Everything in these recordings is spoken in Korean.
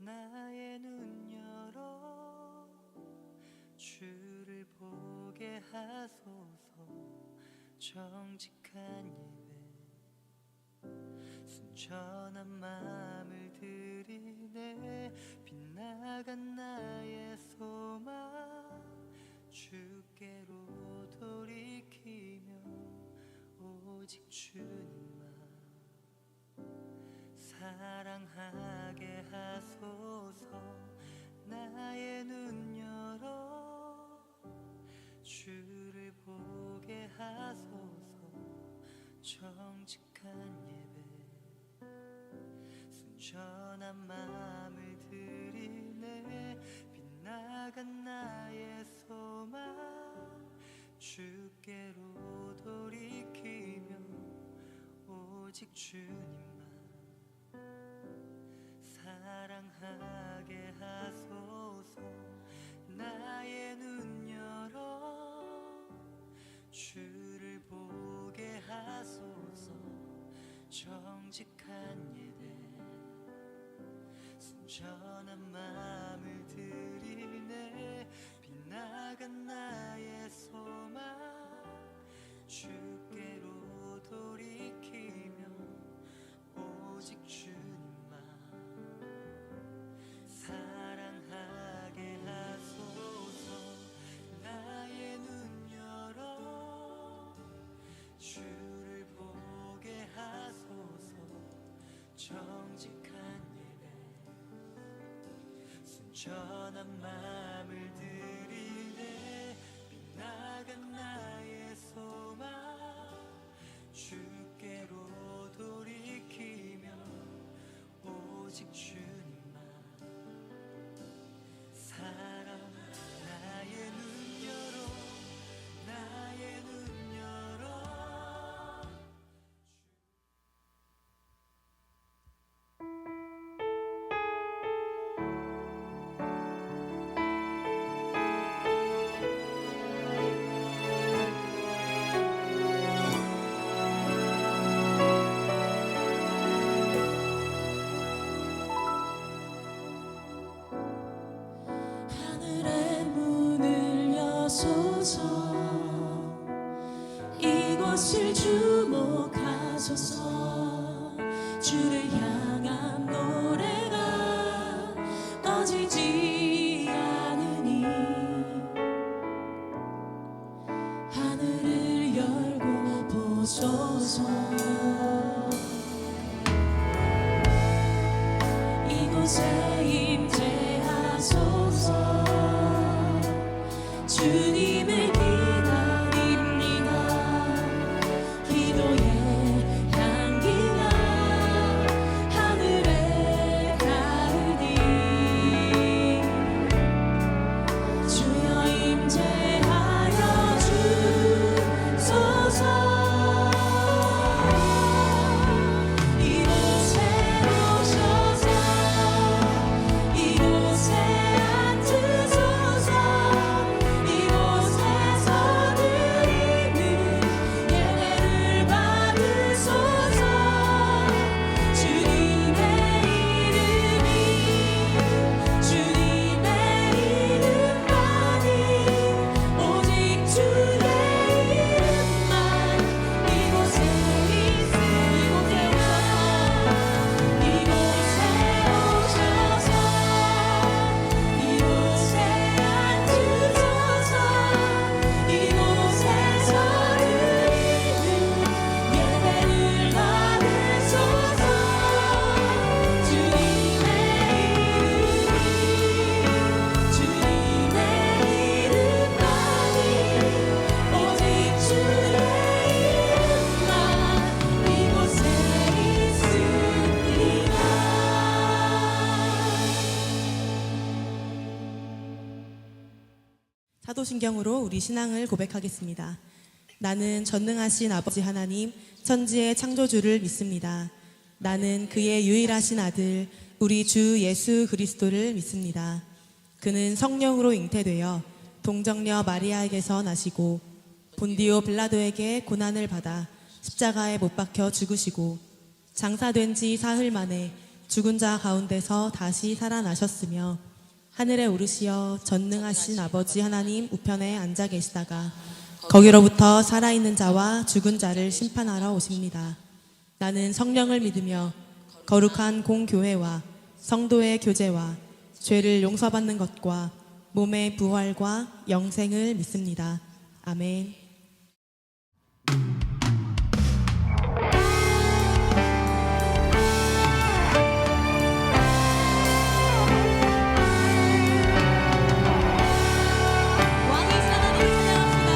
나의 눈 열어 주를 보게 하소서. 정직한 예배 순전한 마음을 드리네. 빗나간 나의 소망 주께로 돌이키며 오직 주님만 사랑하게 하소서. 나의 눈 열어 주를 보게 하소서. 정직한 예배 순전한 마음을 드리네. 빗나간 나의 소망 주께로 돌이키며 오직 주님만 사랑하게 하소서. 나의 눈 열어 주를 보게 하소서. 정직한 예배 순전한 마음을 드리네. 빗나간 나의 소망 주께로 돌이키며 오직 주님만 사랑하게 하소서. 나의 눈 열어 주를 보게 하소서. 정직한 예배 순전한 마음을 드리네. 빗나간 나의 소망 주께로 돌이키며 오직 주님만 사랑. 나의 눈 열어 나의 눈 열어. 하늘의 문을 여소서. 이곳을 주목하소서. 주를 향한 노래가 꺼지지 않으니 하늘을 열고 보소서. 이곳에 임재하소서. 주님을 기다립니다. 기도의 향기가 하늘에 닿으니 주여 임재하여 주소서. 이곳에 오셔서 이곳에 앉으소서. 이곳에 사도신경으로 우리 신앙을 고백하겠습니다. 나는 전능하신 아버지 하나님, 천지의 창조주를 믿습니다. 나는 그의 유일하신 아들, 우리 주 예수 그리스도를 믿습니다. 그는 성령으로 잉태되어 동정녀 마리아에게서 나시고 본디오 빌라도에게 고난을 받아 십자가에 못 박혀 죽으시고 장사된 지 사흘 만에 죽은 자 가운데서 다시 살아나셨으며 하늘에 오르시어 전능하신 아버지 하나님 우편에 앉아 계시다가 거기로부터 살아있는 자와 죽은 자를 심판하러 오십니다. 나는 성령을 믿으며 거룩한 공교회와 성도의 교제와 죄를 용서받는 것과 몸의 부활과 영생을 믿습니다. 아멘. 왕이 사랑을 찬양합니다.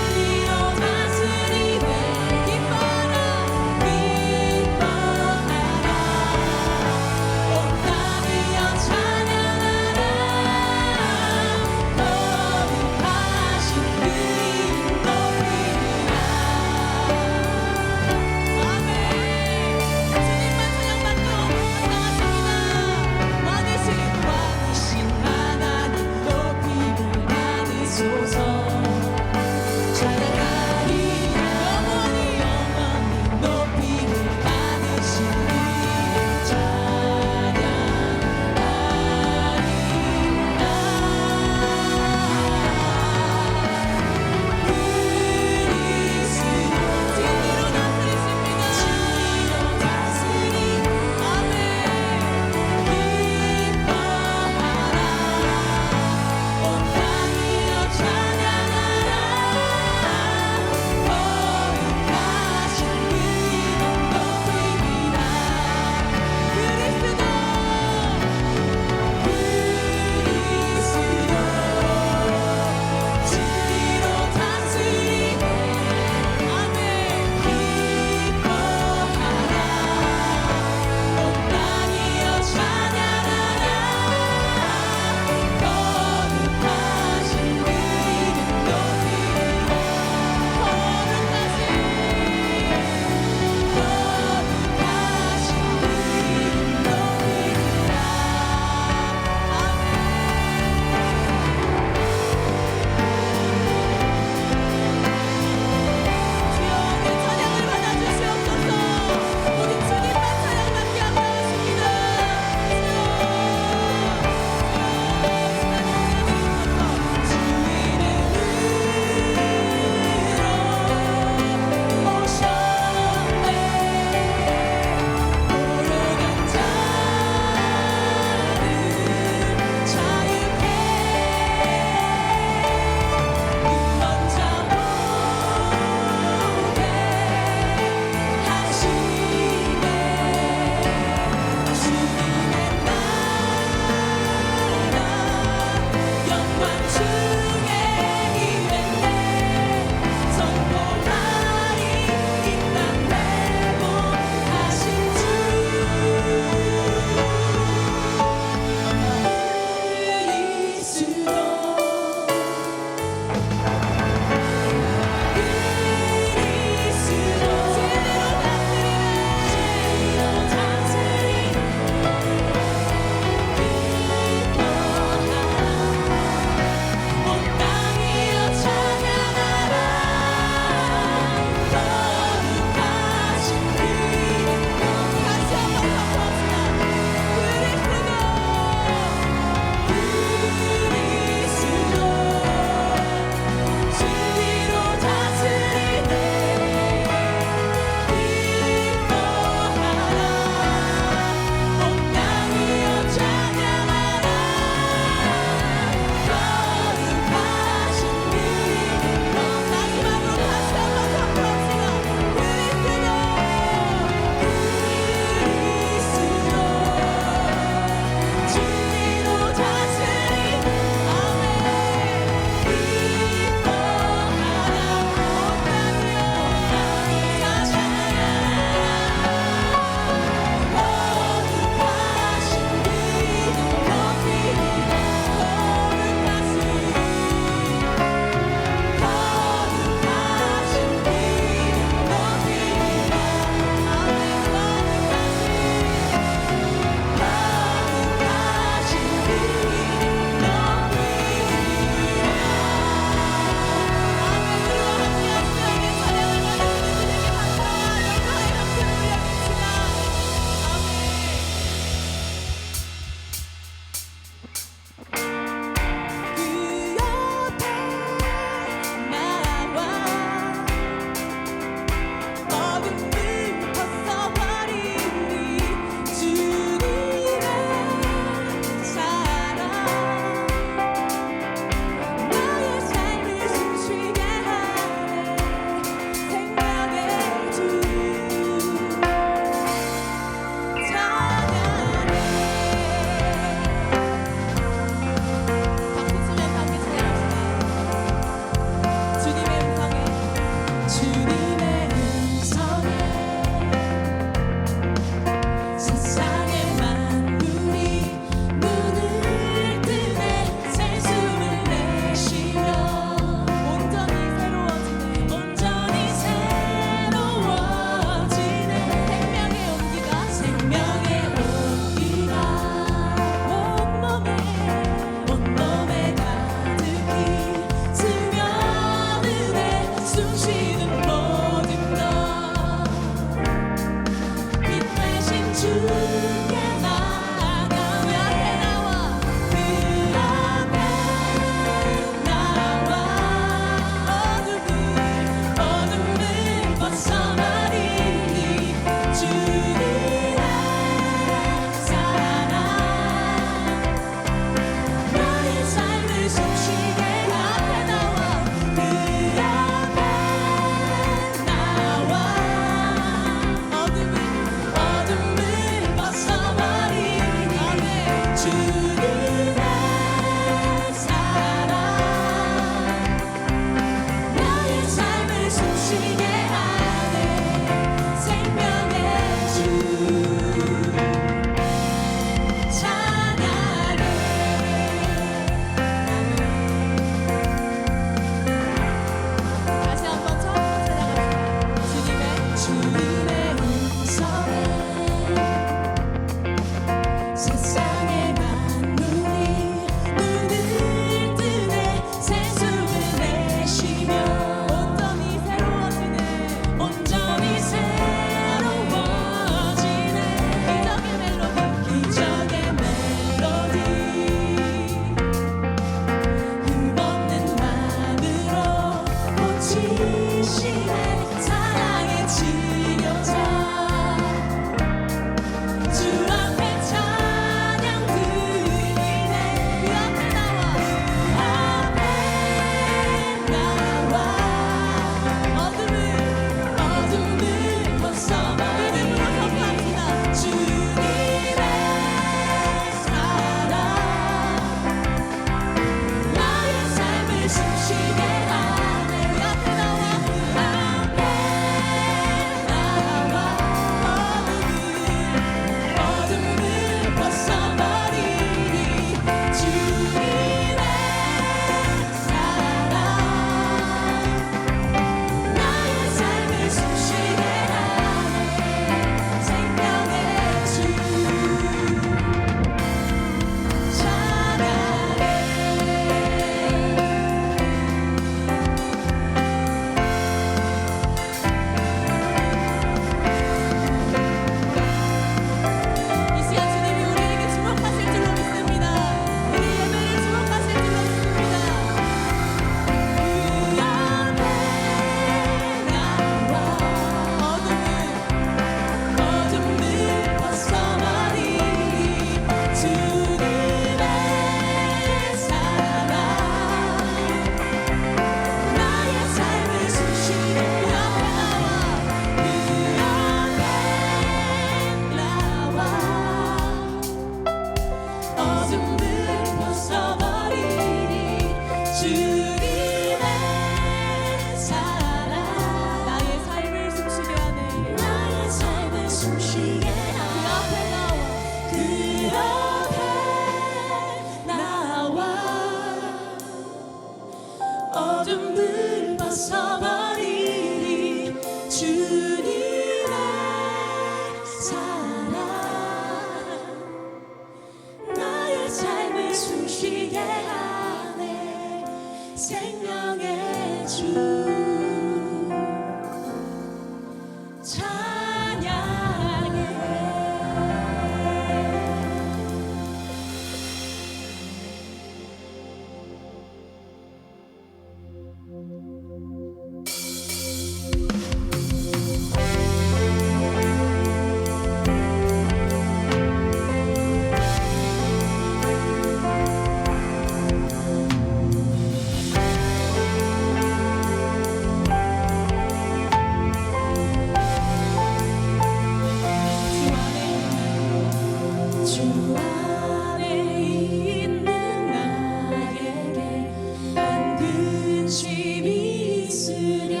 주 안에 있는 나에게 한 근심이 있으랴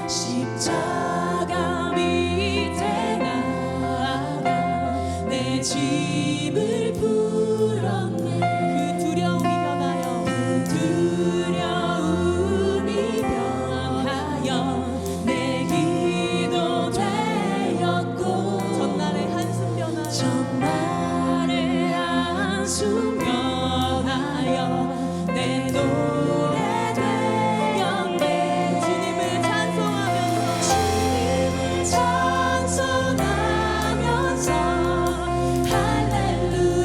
십자가 밑에 나아가 내 짐을 풀었네 그 두려움이 변하여 내 기도 되었고 전날의 한숨 변하여 내 노래 되었네 주님을 찬송하면서 할렐루야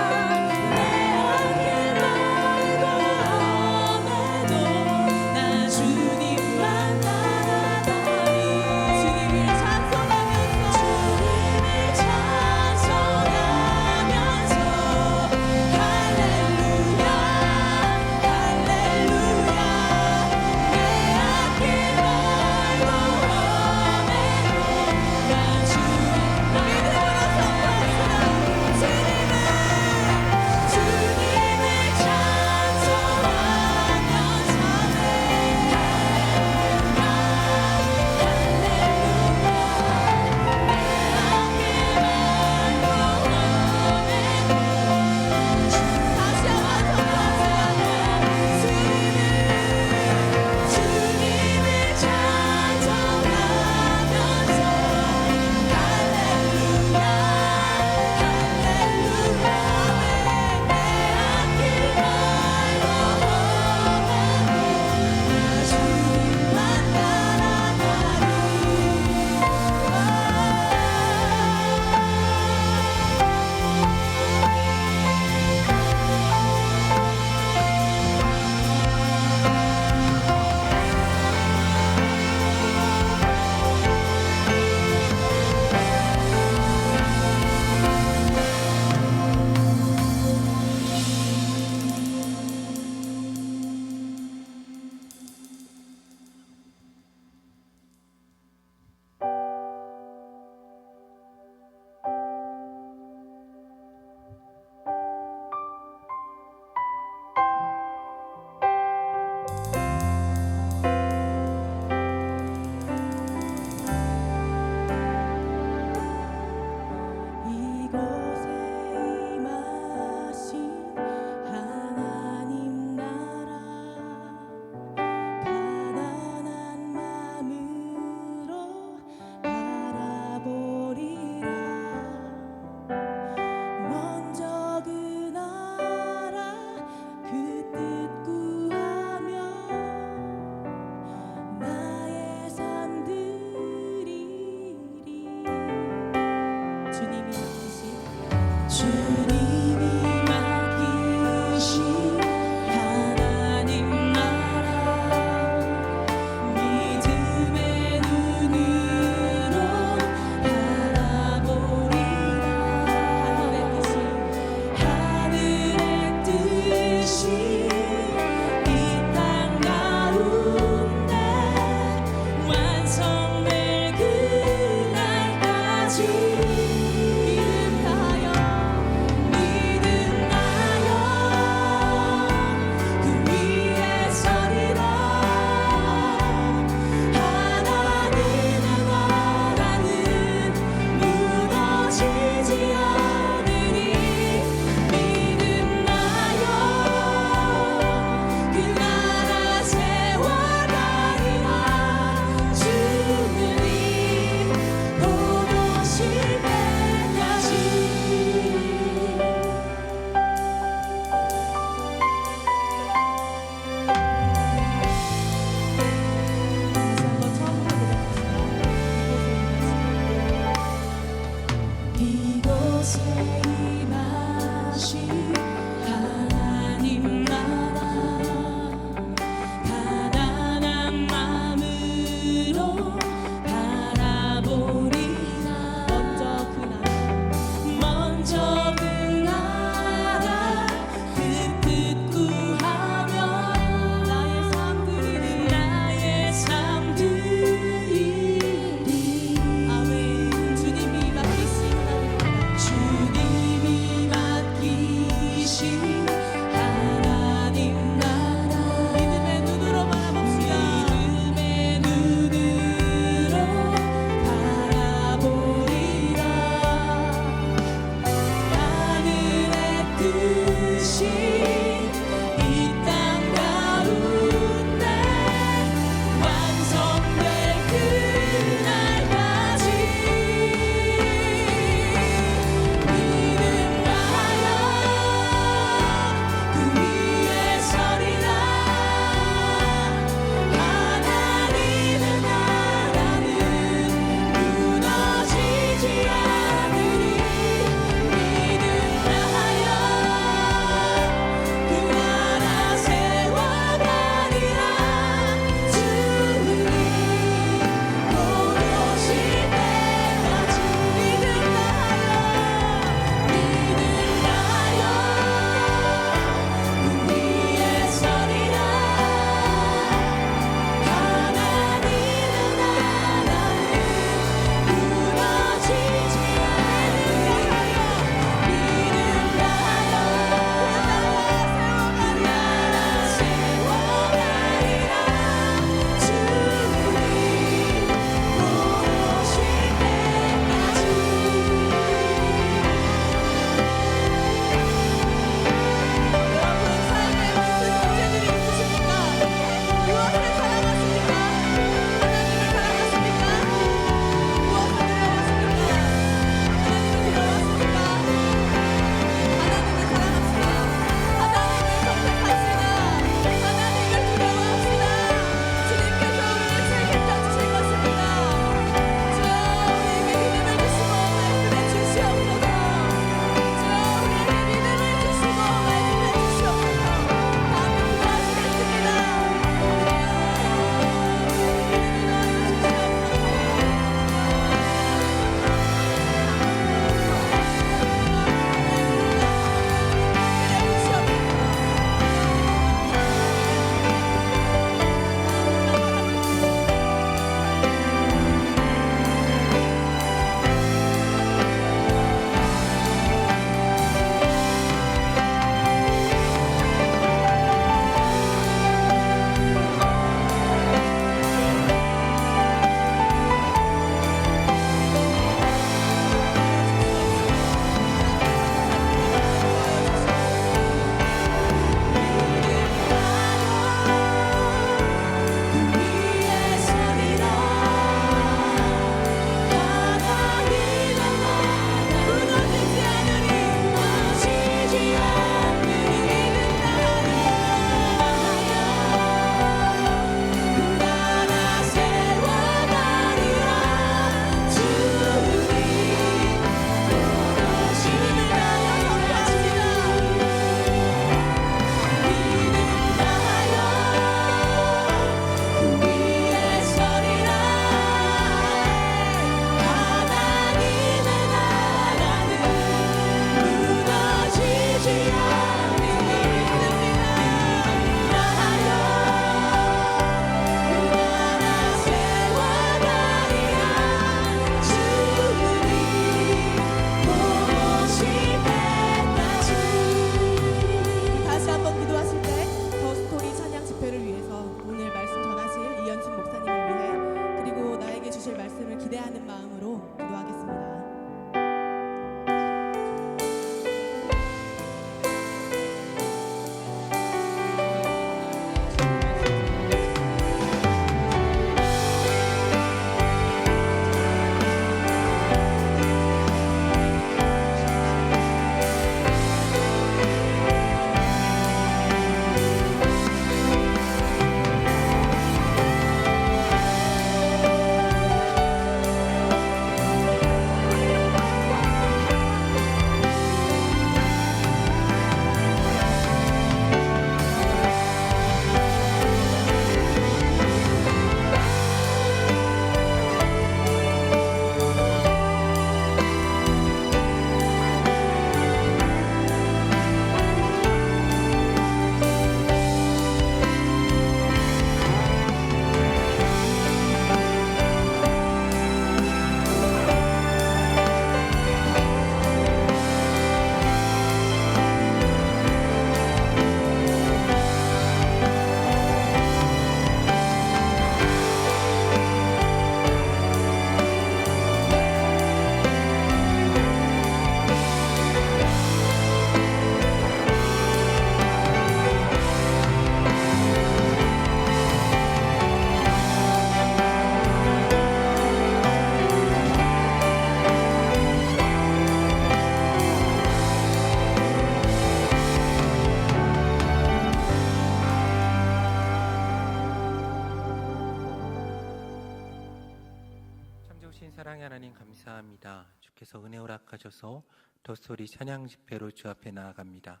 크신 사랑의 하나님 감사합니다. 주께서 은혜 허락하셔서 덧소리 찬양 집회로 주 앞에 나아갑니다.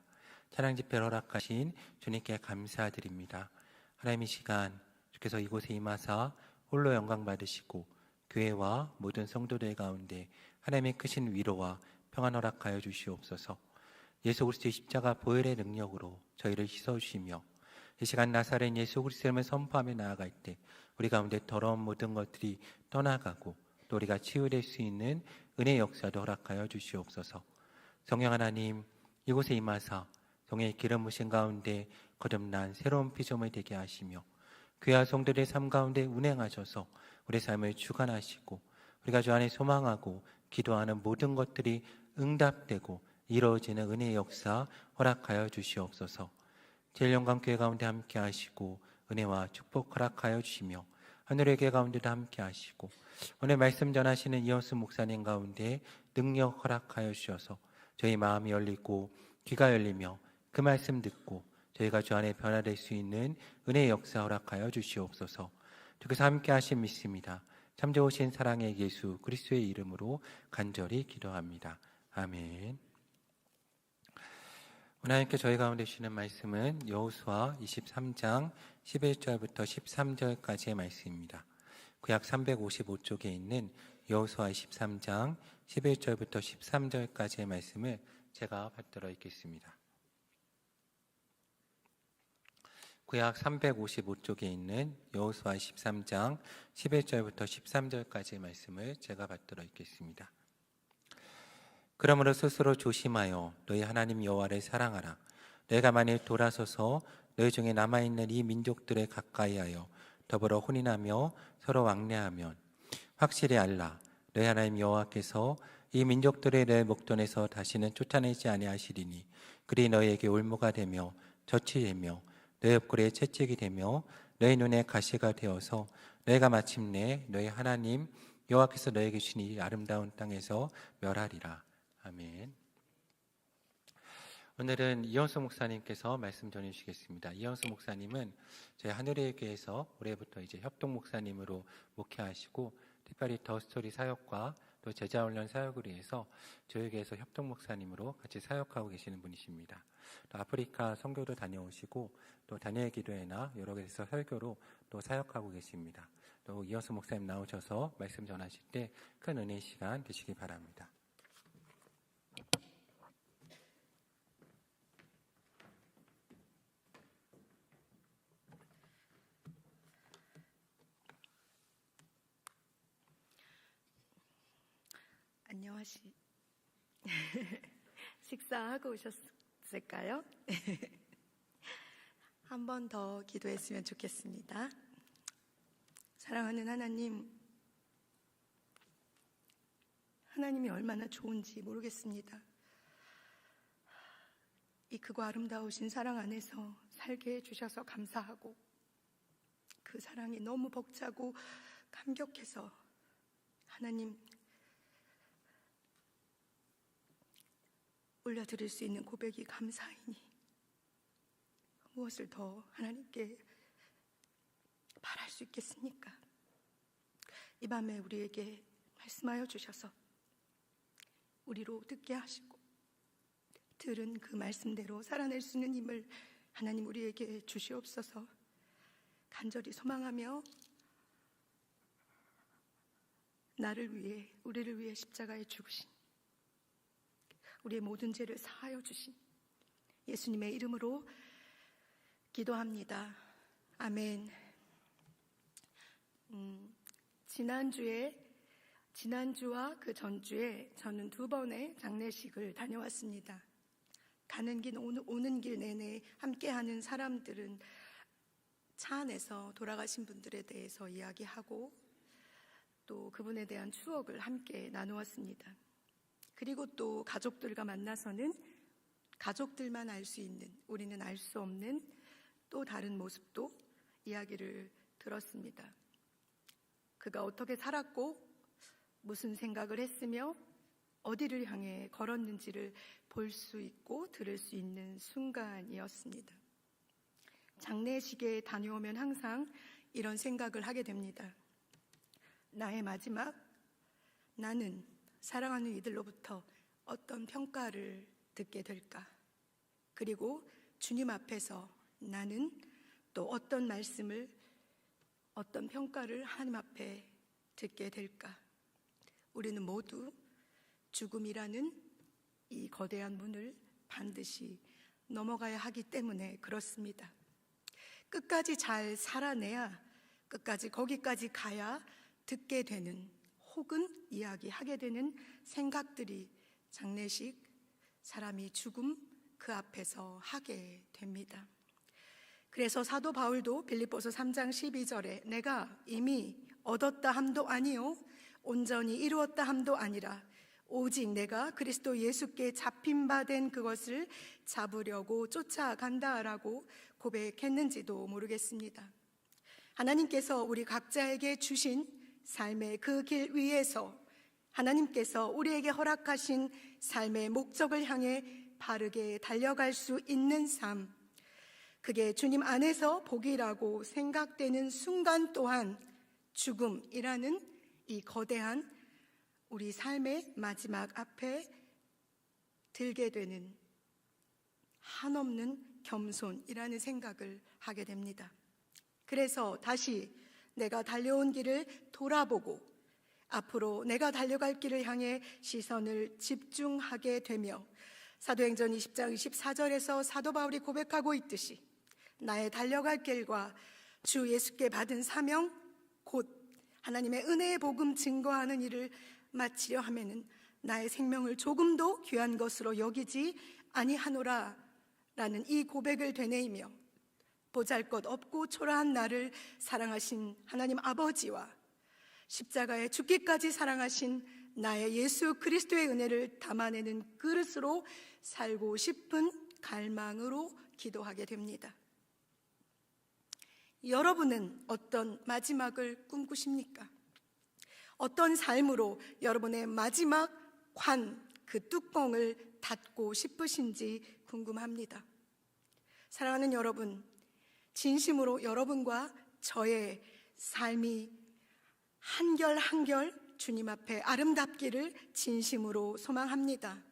찬양 집회를 허락하신 주님께 감사드립니다. 하나님 이 시간 주께서 이곳에 임하사 홀로 영광 받으시고 교회와 모든 성도들 가운데 하나님의 크신 위로와 평안 허락하여 주시옵소서. 예수 그리스도의 십자가 보혈의 능력으로 저희를 씻어주시며 이 시간 나사렛 예수 그리스도의 이름을 선포하며 나아갈 때 우리 가운데 더러운 모든 것들이 떠나가고 또 우리가 치유될 수 있는 은혜의 역사도 허락하여 주시옵소서. 성령 하나님 이곳에 임하사 성령의 기름 부으신 가운데 거듭난 새로운 피조물 되게 하시며 귀한 성도들의 삶 가운데 운행하셔서 우리 삶을 주관하시고 우리가 주 안에 소망하고 기도하는 모든 것들이 응답되고 이루어지는 은혜의 역사 허락하여 주시옵소서. 제일영광교회 가운데 함께 하시고 은혜와 축복 허락하여 주시며 하늘의 교회 가운데도 함께 하시고 오늘 말씀 전하시는 이현수 목사님 가운데 능력 허락하여 주셔서 저희 마음이 열리고 귀가 열리며 그 말씀 듣고 저희가 주 안에 변화될 수 있는 은혜의 역사 허락하여 주시옵소서. 주께서 함께 하신 믿습니다. 참 좋으신 사랑의 예수 그리스도의 이름으로 간절히 기도합니다. 아멘. 오늘 함께 저희 가운데 주시는 말씀은 여호수아 23장 11절부터 13절까지의 말씀입니다. 구약 355쪽에 있는 여호수아 23장 11절부터 13절까지의 말씀을 제가 받들어 읽겠습니다. 구약 355쪽에 있는 여호수아 23장 11절부터 13절까지의 말씀을 제가 받들어 읽겠습니다. 그러므로 스스로 조심하여 너희 하나님 여호와를 사랑하라. 너희가 만일 돌아서서 너희 중에 남아있는 이 민족들에 가까이하여 더불어 혼인하며 서로 왕래하면 확실히 알라. 너희 하나님 여호와께서 이 민족들의 내 목전에서 다시는 쫓아내지 아니하시리니 그리 너희에게 올무가 되며 젖이 되며 너희 옆구리에 채찍이 되며 너희 눈에 가시가 되어서 너희가 마침내 너희 하나님 여호와께서 너희에게 주신 이 아름다운 땅에서 멸하리라. 아멘. 오늘은 이현수 목사님께서 말씀 전해주시겠습니다. 이현수 목사님은 저희 하늘의 교회에서 올해부터 이제 협동 목사님으로 목회하시고 특별히 더스토리 사역과 또 제자훈련 사역을 위해서 저희 교회에서 협동 목사님으로 같이 사역하고 계시는 분이십니다. 또 아프리카 선교도 다녀오시고 또 다니엘 기도회나 여러 곳에서 설교로 또 사역하고 계십니다. 또 이현수 목사님 나오셔서 말씀 전하실 때 큰 은혜의 시간 되시기 바랍니다. 식사하고 오셨을까요? 한 번 더 기도했으면 좋겠습니다. 사랑하는 하나님, 하나님이 얼마나 좋은지 모르겠습니다. 이 크고 아름다우신 사랑 안에서 살게 해주셔서 감사하고 그 사랑이 너무 벅차고 감격해서 하나님 올려드릴 수 있는 고백이 감사이니 무엇을 더 하나님께 바랄 수 있겠습니까? 이 밤에 우리에게 말씀하여 주셔서 우리로 듣게 하시고 들은 그 말씀대로 살아낼 수 있는 힘을 하나님 우리에게 주시옵소서. 간절히 소망하며 나를 위해 우리를 위해 십자가에 죽으신 우리의 모든 죄를 사하여 주신 예수님의 이름으로 기도합니다. 아멘. 지난주와 그 전주에 저는 2번의 장례식을 다녀왔습니다. 가는 길 오는 길 내내 함께하는 사람들은 차 안에서 돌아가신 분들에 대해서 이야기하고 또 그분에 대한 추억을 함께 나누었습니다. 그리고 또 가족들과 만나서는 가족들만 알 수 있는, 우리는 알 수 없는 또 다른 모습도 이야기를 들었습니다. 그가 어떻게 살았고 무슨 생각을 했으며 어디를 향해 걸었는지를 볼 수 있고 들을 수 있는 순간이었습니다. 장례식에 다녀오면 항상 이런 생각을 하게 됩니다. 나의 마지막 나는 사랑하는 이들로부터 어떤 평가를 듣게 될까? 그리고 주님 앞에서 나는 또 어떤 말씀을, 어떤 평가를 하나님 앞에 듣게 될까? 우리는 모두 죽음이라는 이 거대한 문을 반드시 넘어가야 하기 때문에 그렇습니다. 끝까지 잘 살아내야, 끝까지 거기까지 가야 듣게 되는, 혹은 이야기하게 되는 생각들이 장례식, 사람이 죽음 그 앞에서 하게 됩니다. 그래서 사도 바울도 빌립보서 3장 12절에 내가 이미 얻었다 함도 아니요 온전히 이루었다 함도 아니라 오직 내가 그리스도 예수께 잡힌 바 된 그것을 잡으려고 쫓아간다라고 고백했는지도 모르겠습니다. 하나님께서 우리 각자에게 주신 삶의 그 길 위에서 하나님께서 우리에게 허락하신 삶의 목적을 향해 바르게 달려갈 수 있는 삶, 그게 주님 안에서 복이라고 생각되는 순간 또한 죽음이라는 이 거대한 우리 삶의 마지막 앞에 들게 되는 한없는 겸손이라는 생각을 하게 됩니다. 그래서 다시 내가 달려온 길을 돌아보고 앞으로 내가 달려갈 길을 향해 시선을 집중하게 되며 사도행전 20장 24절에서 사도 바울이 고백하고 있듯이 나의 달려갈 길과 주 예수께 받은 사명, 곧 하나님의 은혜의 복음 증거하는 일을 마치려 하면은 나의 생명을 조금도 귀한 것으로 여기지 아니하노라 라는 이 고백을 되뇌이며 보잘것없고 초라한 나를 사랑하신 하나님 아버지와 십자가에 죽기까지 사랑하신 나의 예수 그리스도의 은혜를 담아내는 그릇으로 살고 싶은 갈망으로 기도하게 됩니다. 여러분은 어떤 마지막을 꿈꾸십니까? 어떤 삶으로 여러분의 마지막 관, 그 뚜껑을 닫고 싶으신지 궁금합니다. 사랑하는 여러분, 진심으로 여러분과 저의 삶이 한결 한결 주님 앞에 아름답기를 진심으로 소망합니다.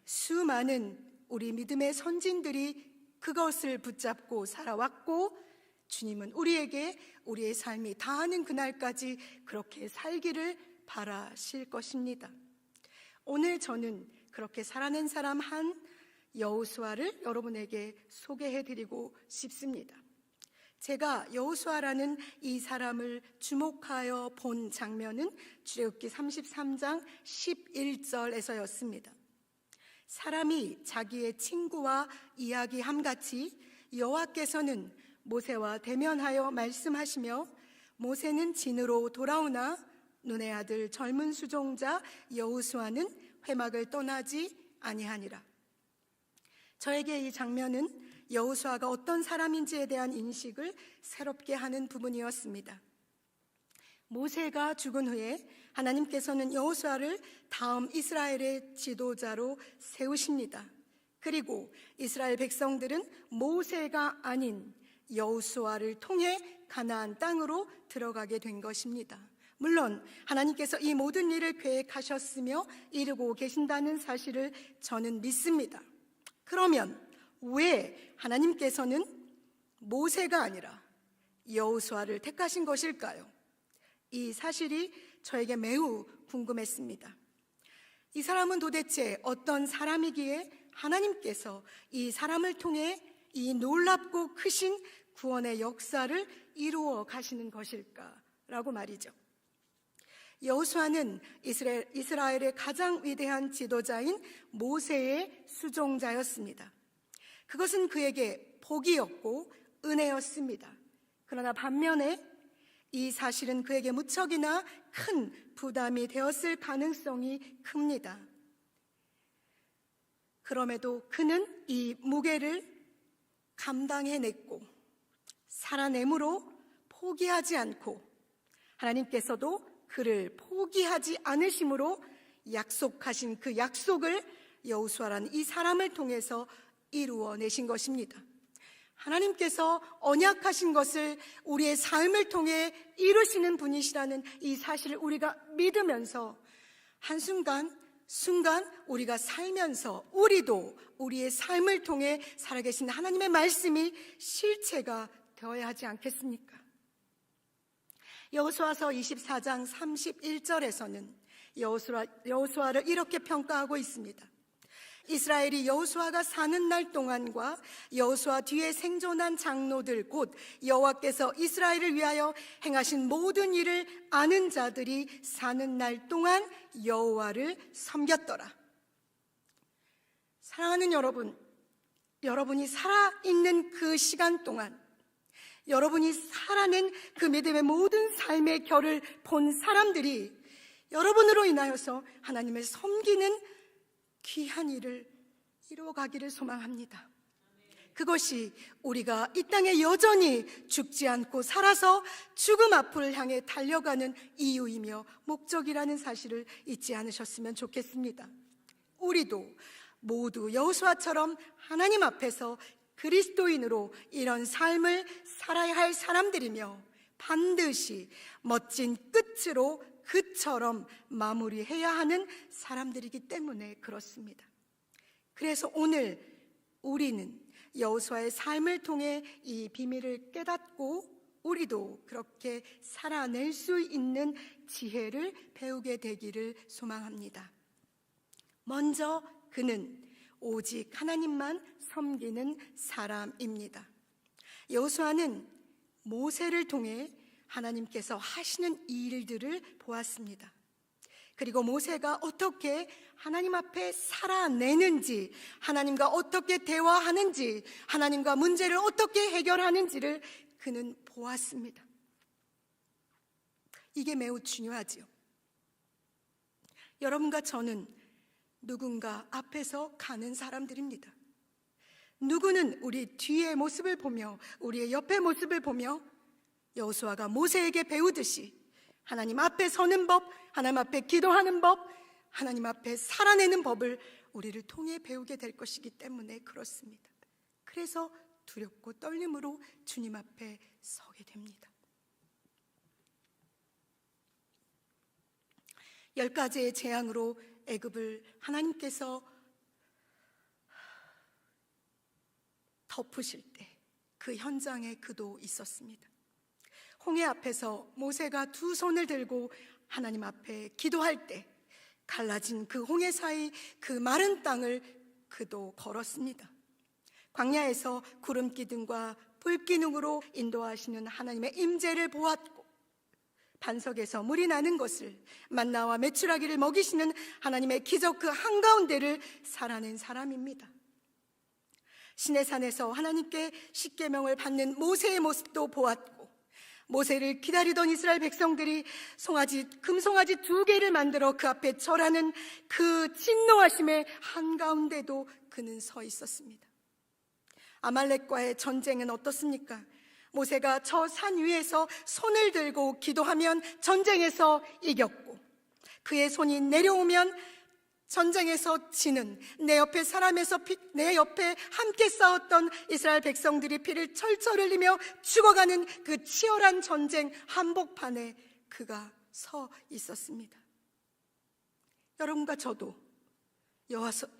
수많은 우리 믿음의 선진들이 그것을 붙잡고 살아왔고 주님은 우리에게 우리의 삶이 다하는 그날까지 그렇게 살기를 바라실 것입니다. 오늘 저는 그렇게 살아낸 사람 한 여호수아를 여러분에게 소개해드리고 싶습니다. 제가 여호수아라는 이 사람을 주목하여 본 장면은 출애굽기 33장 11절에서였습니다. 사람이 자기의 친구와 이야기함같이 여호와께서는 모세와 대면하여 말씀하시며 모세는 진으로 돌아오나 눈의 아들 젊은 수종자 여호수아는 회막을 떠나지 아니하니라. 저에게 이 장면은 여호수아가 어떤 사람인지에 대한 인식을 새롭게 하는 부분이었습니다. 모세가 죽은 후에 하나님께서는 여호수아를 다음 이스라엘의 지도자로 세우십니다. 그리고 이스라엘 백성들은 모세가 아닌 여호수아를 통해 가나안 땅으로 들어가게 된 것입니다. 물론 하나님께서 이 모든 일을 계획하셨으며 이루고 계신다는 사실을 저는 믿습니다. 그러면 왜 하나님께서는 모세가 아니라 여호수아를 택하신 것일까요? 이 사실이 저에게 매우 궁금했습니다. 이 사람은 도대체 어떤 사람이기에 하나님께서 이 사람을 통해 이 놀랍고 크신 구원의 역사를 이루어 가시는 것일까라고 말이죠. 여호수아는 이스라엘의 가장 위대한 지도자인 모세의 수종자였습니다. 그것은 그에게 복이었고 은혜였습니다. 그러나 반면에 이 사실은 그에게 무척이나 큰 부담이 되었을 가능성이 큽니다. 그럼에도 그는 이 무게를 감당해냈고 살아내므로 포기하지 않고 하나님께서도 그를 포기하지 않으심으로 약속하신 그 약속을 여호수아라는 이 사람을 통해서 이루어내신 것입니다. 하나님께서 언약하신 것을 우리의 삶을 통해 이루시는 분이시라는 이 사실을 우리가 믿으면서 한순간 우리가 살면서 우리도 우리의 삶을 통해 살아계신 하나님의 말씀이 실체가 되어야 하지 않겠습니까? 여호수아서 24장 31절에서는 여호수아를 이렇게 평가하고 있습니다. 이스라엘이 여호수아가 사는 날 동안과 여호수아 뒤에 생존한 장로들 곧 여호와께서 이스라엘을 위하여 행하신 모든 일을 아는 자들이 사는 날 동안 여호와를 섬겼더라. 사랑하는 여러분, 여러분이 살아있는 그 시간 동안 여러분이 살아낸 그 믿음의 모든 삶의 결을 본 사람들이 여러분으로 인하여서 하나님을 섬기는 귀한 일을 이루어가기를 소망합니다. 그것이 우리가 이 땅에 여전히 죽지 않고 살아서 죽음 앞을 향해 달려가는 이유이며 목적이라는 사실을 잊지 않으셨으면 좋겠습니다. 우리도 모두 여호수아처럼 하나님 앞에서 그리스도인으로 이런 삶을 살아야 할 사람들이며 반드시 멋진 끝으로 그처럼 마무리해야 하는 사람들이기 때문에 그렇습니다. 그래서 오늘 우리는 여호수아의 삶을 통해 이 비밀을 깨닫고 우리도 그렇게 살아낼 수 있는 지혜를 배우게 되기를 소망합니다. 먼저 그는 오직 하나님만 섬기는 사람입니다. 여호수아는 모세를 통해 하나님께서 하시는 일들을 보았습니다. 그리고 모세가 어떻게 하나님 앞에 살아내는지, 하나님과 어떻게 대화하는지, 하나님과 문제를 어떻게 해결하는지를 그는 보았습니다. 이게 매우 중요하지요. 여러분과 저는 누군가 앞에서 가는 사람들입니다. 누구는 우리 뒤의 모습을 보며 우리의 옆의 모습을 보며 여호수아가 모세에게 배우듯이 하나님 앞에 서는 법, 하나님 앞에 기도하는 법, 하나님 앞에 살아내는 법을 우리를 통해 배우게 될 것이기 때문에 그렇습니다. 그래서 두렵고 떨림으로 주님 앞에 서게 됩니다. 10가지의 재앙으로 애굽을 하나님께서 덮으실 때 그 현장에 그도 있었습니다. 홍해 앞에서 모세가 두 손을 들고 하나님 앞에 기도할 때 갈라진 그 홍해 사이 그 마른 땅을 그도 걸었습니다. 광야에서 구름 기둥과 불 기둥으로 인도하시는 하나님의 임재를 보았고 반석에서 물이 나는 것을 만나와 메추라기를 먹이시는 하나님의 기적 그 한가운데를 살아낸 사람입니다. 시내산에서 하나님께 십계명을 받는 모세의 모습도 보았고 모세를 기다리던 이스라엘 백성들이 금송아지 2개를 만들어 그 앞에 절하는 그 진노하심의 한가운데도 그는 서 있었습니다. 아말렉과의 전쟁은 어떻습니까? 모세가 저 산 위에서 손을 들고 기도하면 전쟁에서 이겼고 그의 손이 내려오면 전쟁에서 지는 내 옆에 내 옆에 함께 싸웠던 이스라엘 백성들이 피를 철철 흘리며 죽어가는 그 치열한 전쟁 한복판에 그가 서 있었습니다. 여러분과 저도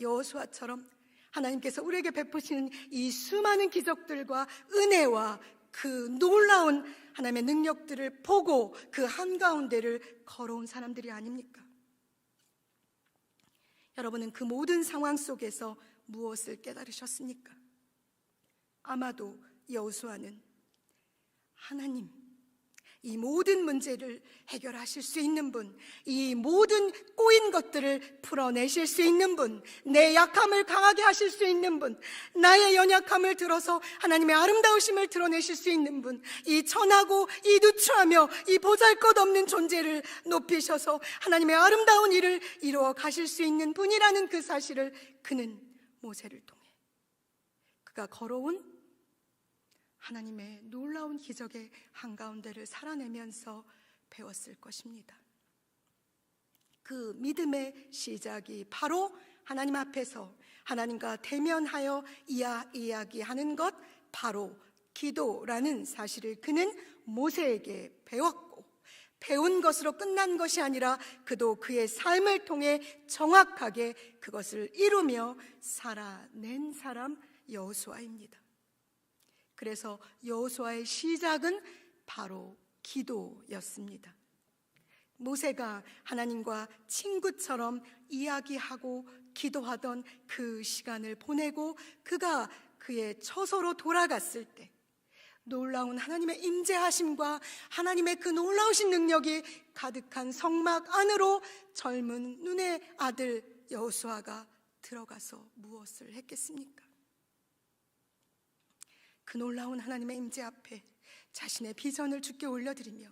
여호수아처럼 하나님께서 우리에게 베푸시는 이 수많은 기적들과 은혜와 그 놀라운 하나님의 능력들을 보고 그 한가운데를 걸어온 사람들이 아닙니까? 여러분은 그 모든 상황 속에서 무엇을 깨달으셨습니까? 아마도 여호수아는 하나님, 이 모든 문제를 해결하실 수 있는 분, 이 모든 꼬인 것들을 풀어내실 수 있는 분, 내 약함을 강하게 하실 수 있는 분, 나의 연약함을 들어서 하나님의 아름다우심을 드러내실 수 있는 분, 이 천하고 이 누추하며 이 보잘것없는 존재를 높이셔서 하나님의 아름다운 일을 이루어 가실 수 있는 분이라는 그 사실을 그는 모세를 통해 그가 걸어온 하나님의 놀라운 기적의 한가운데를 살아내면서 배웠을 것입니다. 그 믿음의 시작이 바로 하나님 앞에서 하나님과 대면하여 이야기하는 것, 바로 기도라는 사실을 그는 모세에게 배웠고 배운 것으로 끝난 것이 아니라 그도 그의 삶을 통해 정확하게 그것을 이루며 살아낸 사람 여호수아입니다. 그래서 여호수아의 시작은 바로 기도였습니다. 모세가 하나님과 친구처럼 이야기하고 기도하던 그 시간을 보내고 그가 그의 처소로 돌아갔을 때 놀라운 하나님의 임재하심과 하나님의 그 놀라우신 능력이 가득한 성막 안으로 젊은 눈의 아들 여호수아가 들어가서 무엇을 했겠습니까? 그 놀라운 하나님의 임재 앞에 자신의 비전을 주께 올려드리며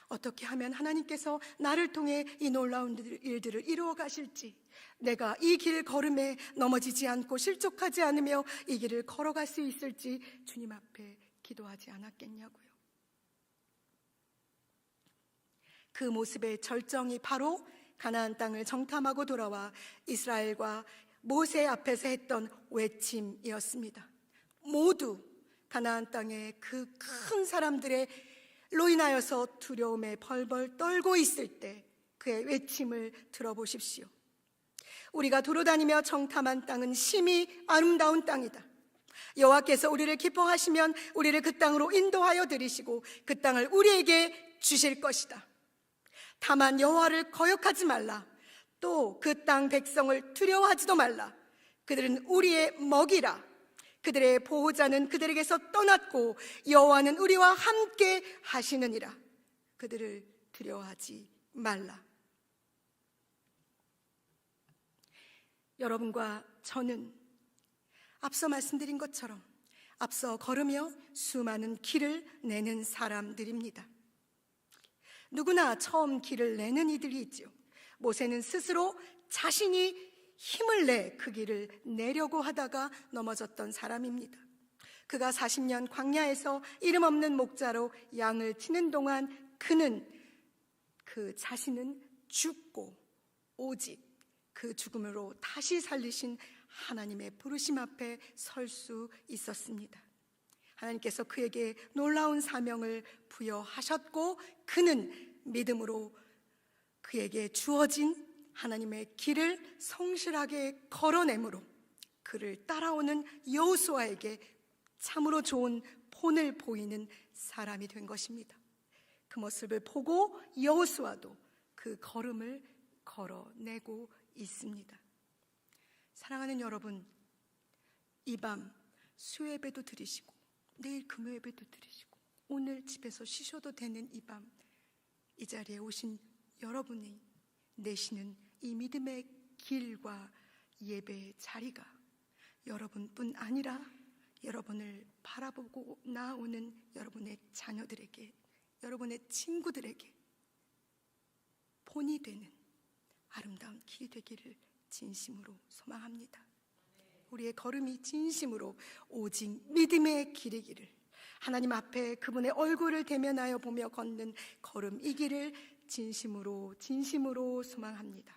어떻게 하면 하나님께서 나를 통해 이 놀라운 일들을 이루어 가실지, 내가 이 길 걸음에 넘어지지 않고 실족하지 않으며 이 길을 걸어갈 수 있을지 주님 앞에 기도하지 않았겠냐고요. 그 모습의 절정이 바로 가나안 땅을 정탐하고 돌아와 이스라엘과 모세 앞에서 했던 외침이었습니다. 모두 가나안 땅의 그 큰 사람들로 인하여서 두려움에 벌벌 떨고 있을 때 그의 외침을 들어보십시오. 우리가 두루다니며 정탐한 땅은 심히 아름다운 땅이다. 여호와께서 우리를 기뻐하시면 우리를 그 땅으로 인도하여 들이시고 그 땅을 우리에게 주실 것이다. 다만 여호와를 거역하지 말라. 또 그 땅 백성을 두려워하지도 말라. 그들은 우리의 먹이라. 그들의 보호자는 그들에게서 떠났고 여호와는 우리와 함께 하시느니라. 그들을 두려워하지 말라. 여러분과 저는 앞서 말씀드린 것처럼 앞서 걸으며 수많은 길을 내는 사람들입니다. 누구나 처음 길을 내는 이들이 있죠. 모세는 스스로 자신이 힘을 내 그 길을 내려고 하다가 넘어졌던 사람입니다. 그가 40년 광야에서 이름 없는 목자로 양을 치는 동안 그 자신은 죽고 오직 그 죽음으로 다시 살리신 하나님의 부르심 앞에 설 수 있었습니다. 하나님께서 그에게 놀라운 사명을 부여하셨고 그는 믿음으로 그에게 주어진 하나님의 길을 성실하게 걸어내므로 그를 따라오는 여호수아에게 참으로 좋은 본을 보이는 사람이 된 것입니다. 그 모습을 보고 여호수아도 그 걸음을 걸어내고 있습니다. 사랑하는 여러분, 이 밤 수요예배도 드리시고 내일 금요예배도 드리시고 오늘 집에서 쉬셔도 되는 이 밤, 이 자리에 오신 여러분이 내시는 이 믿음의 길과 예배의 자리가 여러분뿐 아니라 여러분을 바라보고 나오는 여러분의 자녀들에게, 여러분의 친구들에게 본이 되는 아름다운 길이 되기를 진심으로 소망합니다. 우리의 걸음이 진심으로 오직 믿음의 길이기를, 하나님 앞에 그분의 얼굴을 대면하여 보며 걷는 걸음이기를 진심으로 소망합니다.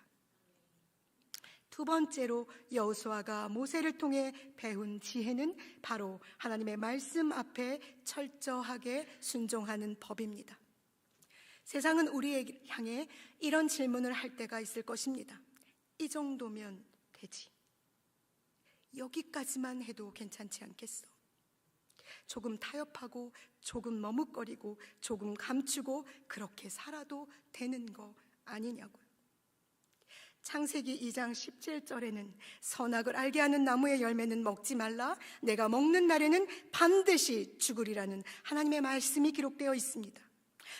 두 번째로 여호수아가 모세를 통해 배운 지혜는 바로 하나님의 말씀 앞에 철저하게 순종하는 법입니다. 세상은 우리에게 향해 이런 질문을 할 때가 있을 것입니다. 이 정도면 되지. 여기까지만 해도 괜찮지 않겠어? 조금 타협하고 조금 머뭇거리고 조금 감추고 그렇게 살아도 되는 거 아니냐고요. 창세기 2장 17절에는 선악을 알게 하는 나무의 열매는 먹지 말라, 내가 먹는 날에는 반드시 죽으리라는 하나님의 말씀이 기록되어 있습니다.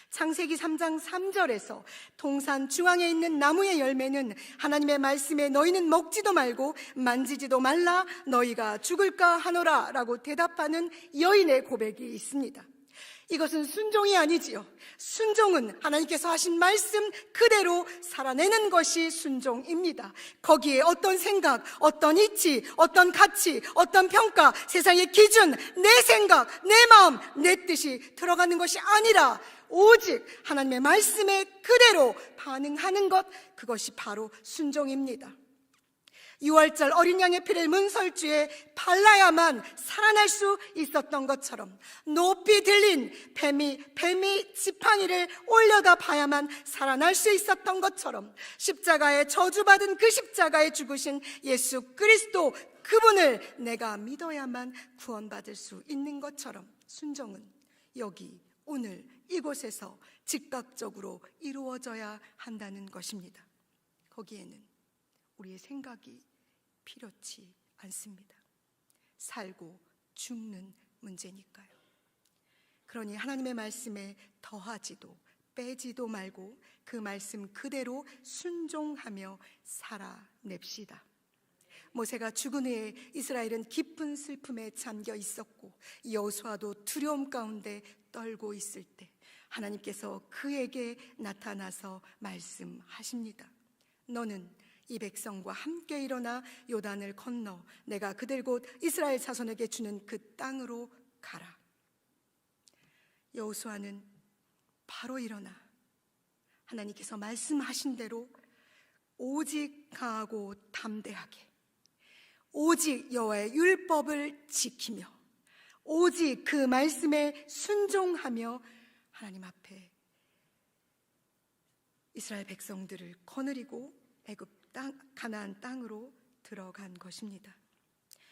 창세기 3장 3절에서 동산 중앙에 있는 나무의 열매는 하나님의 말씀에 너희는 먹지도 말고 만지지도 말라, 너희가 죽을까 하노라 라고 대답하는 여인의 고백이 있습니다. 이것은 순종이 아니지요. 순종은 하나님께서 하신 말씀 그대로 살아내는 것이 순종입니다. 거기에 어떤 생각, 어떤 이치, 어떤 가치, 어떤 평가, 세상의 기준, 내 생각, 내 마음, 내 뜻이 들어가는 것이 아니라 오직 하나님의 말씀에 그대로 반응하는 것, 그것이 바로 순종입니다. 유월절 어린 양의 피를 문설주에 발라야만 살아날 수 있었던 것처럼, 높이 들린 뱀이 지팡이를 올려다 봐야만 살아날 수 있었던 것처럼, 십자가에 저주받은 그 십자가에 죽으신 예수 그리스도, 그분을 내가 믿어야만 구원받을 수 있는 것처럼, 순종은 여기 오늘 이곳에서 즉각적으로 이루어져야 한다는 것입니다. 거기에는 우리의 생각이 필요치 않습니다. 살고 죽는 문제니까요. 그러니 하나님의 말씀에 더하지도 빼지도 말고 그 말씀 그대로 순종하며 살아냅시다. 모세가 죽은 후에 이스라엘은 깊은 슬픔에 잠겨 있었고 여호수아도 두려움 가운데 떨고 있을 때 하나님께서 그에게 나타나서 말씀하십니다. 너는 이 백성과 함께 일어나 요단을 건너 내가 그들 곧 이스라엘 자손에게 주는 그 땅으로 가라. 여호수아는 바로 일어나 하나님께서 말씀하신 대로 오직 강하고 담대하게, 오직 여호와의 율법을 지키며, 오직 그 말씀에 순종하며 하나님 앞에 이스라엘 백성들을 거느리고 애굽 땅, 가나안 땅으로 들어간 것입니다.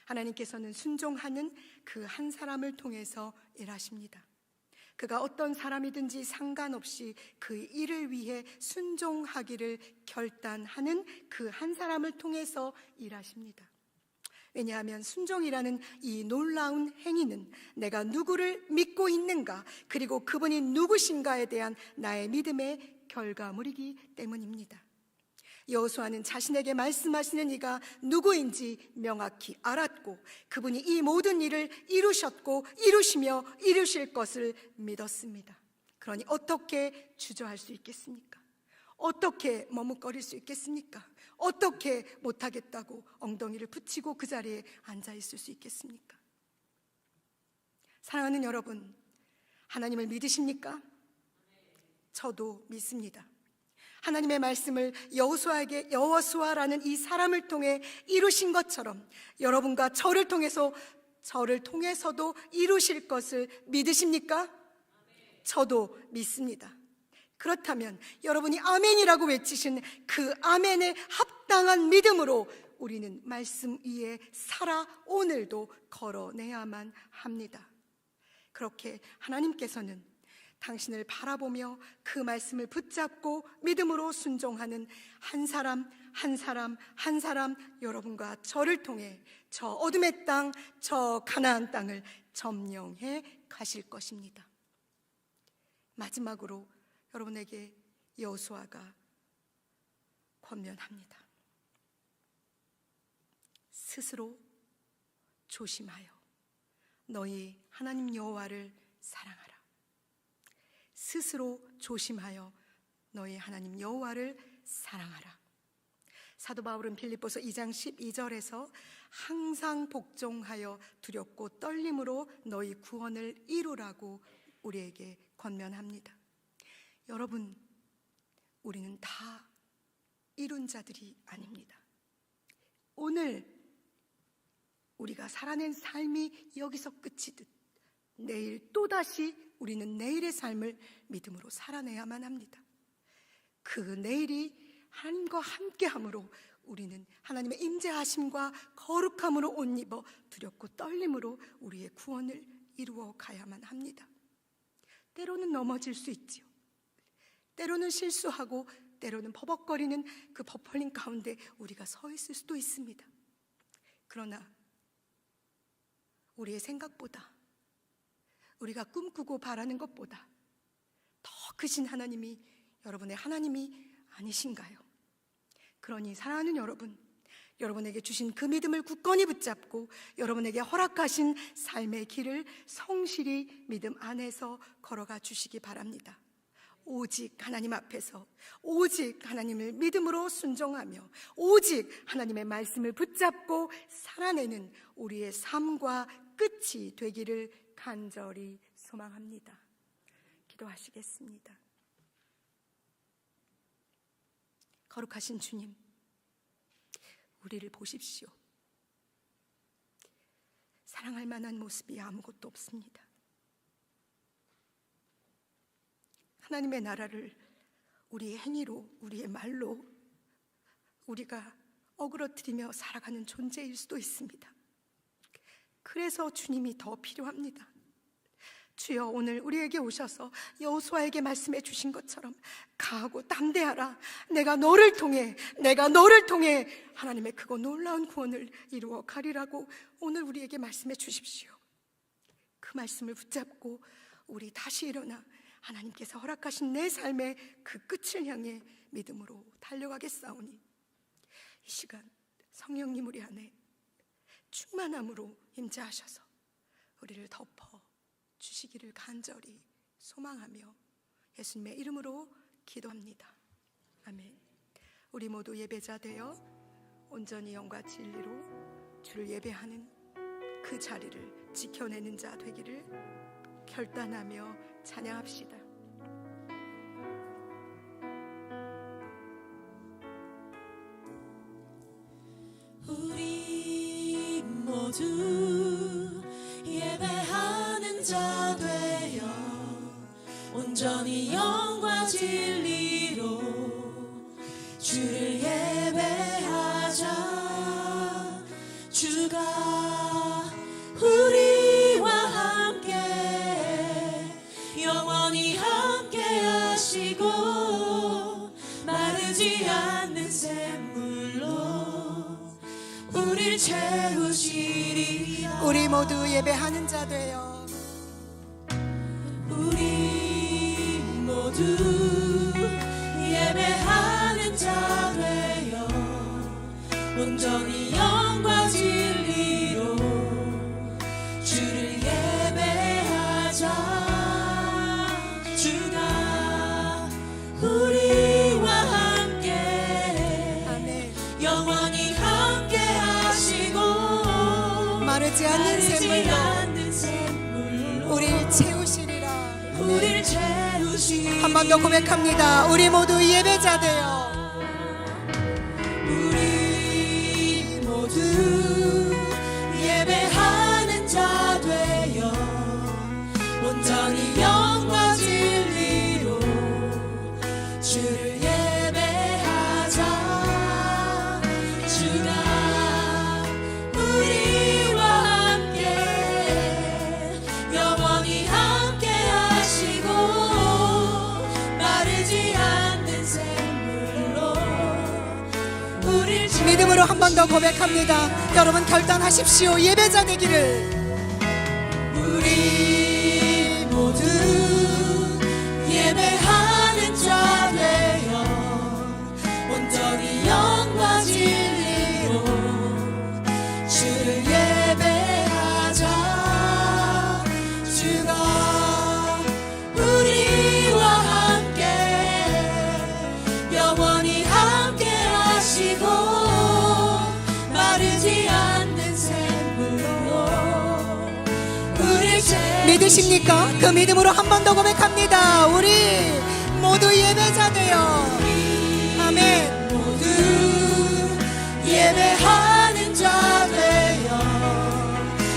하나님께서는 순종하는 그 한 사람을 통해서 일하십니다. 그가 어떤 사람이든지 상관없이 그 일을 위해 순종하기를 결단하는 그 한 사람을 통해서 일하십니다. 왜냐하면 순종이라는 이 놀라운 행위는 내가 누구를 믿고 있는가, 그리고 그분이 누구신가에 대한 나의 믿음의 결과물이기 때문입니다. 여호수아는 자신에게 말씀하시는 이가 누구인지 명확히 알았고 그분이 이 모든 일을 이루셨고 이루시며 이루실 것을 믿었습니다. 그러니 어떻게 주저할 수 있겠습니까? 어떻게 머뭇거릴 수 있겠습니까? 어떻게 못하겠다고 엉덩이를 붙이고 그 자리에 앉아 있을 수 있겠습니까? 사랑하는 여러분, 하나님을 믿으십니까? 저도 믿습니다. 하나님의 말씀을 여호수아라는 이 사람을 통해 이루신 것처럼 여러분과 저를 통해서도 이루실 것을 믿으십니까? 저도 믿습니다. 그렇다면 여러분이 아멘이라고 외치신 그 아멘에 합당한 믿음으로 우리는 말씀 위에 살아 오늘도 걸어내야만 합니다. 그렇게 하나님께서는 당신을 바라보며 그 말씀을 붙잡고 믿음으로 순종하는 한 사람 여러분과 저를 통해 저 어둠의 땅, 저 가나안 땅을 점령해 가실 것입니다. 마지막으로 여러분에게 여호수아가 권면합니다. 스스로 조심하여 너희 하나님 여호와를 사랑하라. 스스로 조심하여 너희 하나님 여호와를 사랑하라. 사도 바울은 빌립보서 2장 12절에서 항상 복종하여 두렵고 떨림으로 너희 구원을 이루라고 우리에게 권면합니다. 여러분, 우리는 다 이룬 자들이 아닙니다. 오늘 우리가 살아낸 삶이 여기서 끝이듯 내일 또다시 우리는 내일의 삶을 믿음으로 살아내야만 합니다. 그 내일이 하나님과 함께함으로 우리는 하나님의 임재하심과 거룩함으로 옷 입어 두렵고 떨림으로 우리의 구원을 이루어 가야만 합니다. 때로는 넘어질 수 있지요. 때로는 실수하고 때로는 버벅거리는 그 버펄링 가운데 우리가 서 있을 수도 있습니다. 그러나 우리의 생각보다, 우리가 꿈꾸고 바라는 것보다 더 크신 하나님이 여러분의 하나님이 아니신가요? 그러니 사랑하는 여러분, 여러분에게 주신 그 믿음을 굳건히 붙잡고 여러분에게 허락하신 삶의 길을 성실히 믿음 안에서 걸어가 주시기 바랍니다. 오직 하나님 앞에서 오직 하나님을 믿음으로 순종하며 오직 하나님의 말씀을 붙잡고 살아내는 우리의 삶과 끝이 되기를 간절히 소망합니다. 기도하시겠습니다. 거룩하신 주님, 우리를 보십시오. 사랑할 만한 모습이 아무것도 없습니다. 하나님의 나라를 우리의 행위로, 우리의 말로 우리가 어그러뜨리며 살아가는 존재일 수도 있습니다. 그래서 주님이 더 필요합니다. 주여, 오늘 우리에게 오셔서 여호수아에게 말씀해 주신 것처럼 강하고 담대하라. 내가 너를 통해 하나님의 크고 놀라운 구원을 이루어 가리라고 오늘 우리에게 말씀해 주십시오. 그 말씀을 붙잡고 우리 다시 일어나 하나님께서 허락하신 내 삶의 그 끝을 향해 믿음으로 달려가겠사오니, 이 시간 성령님 우리 안에 충만함으로 임재하셔서 우리를 덮어 주시기를 간절히 소망하며 예수님의 이름으로 기도합니다. 아멘. 우리 모두 예배자 되어 온전히 영과 진리로 주를 예배하는 그 자리를 지켜내는 자 되기를 결단하며 찬양합시다. 우리 모두 예배하는 자 되어 온전히 영과 진리로 주를 예배하자. 주가 우리와 함께 영원히 함께 하시고 마르지 않는 샘물로 우릴 채우시리라. 우리 모두 예배하는 자 되어 우리 모두 예배하는 자 되어 온전히 영과 진리로 주를 예배하자. 주가 우리와 함께 아멘. 영원히 함께 하시고 마르지 않는 샘물로 우리를 채우시리라. 우리를 채우시리라. 한 번 더 고백합니다. 우리 모두 예배자 되어 우리 모두 예배하는 자 되어 온전히 영과 진리로 주를 예배하자. 주가 우리와 함께 영원히 함께 하시고 마르지 않는 샘물로 우릴 믿음으로 한 번 더 고백합니다. 여러분 결단하십시오. 예배자 되기를. 우리 모두 예배하는 자 되어 온전히 영과 진리로 주를 예배하자. 주가 우리와 함께 영원히 함께 하시고 마르지 않는 샘물로 우릴 믿으십니까? 그 믿음으로 한 번 더 고백합니다. 우리 모두 예배자 되어 아멘. 모두 예배하는 자 되어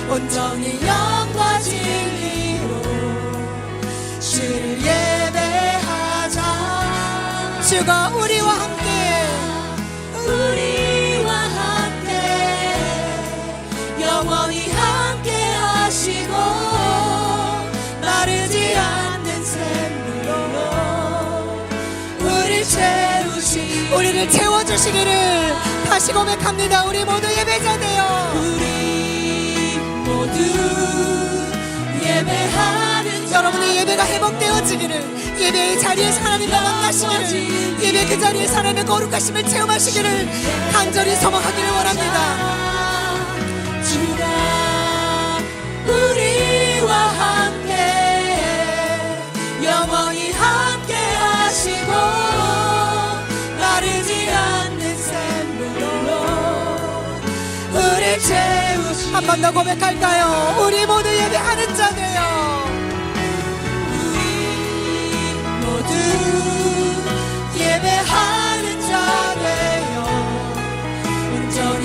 온전히 영과 진리로 주를 예배하자. 주가 우리와 함께 영원히 함께 하시고 마르지 않는 샘물로 우릴 채우시. 우리를 채워주시기를 다시 고백합니다. 우리 모두 예배자 되어 우리 모두 예배하는 여러분의 예배가 회복되어지기를, 예배의 자리에서 하나님과 만나시기를, 예배 그 자리에서 하나님의 거룩하심을 체험하시기를 간절히 소망하기를 원합니다. 주가 우리와 함께 영원히 함께 하시고 마르지 않는 샘물로 우릴 채우시. 한 번 더 고백할까요? 우리 모두 예배하는 자 되어 우리 모두 예배하는 자 되어 온전히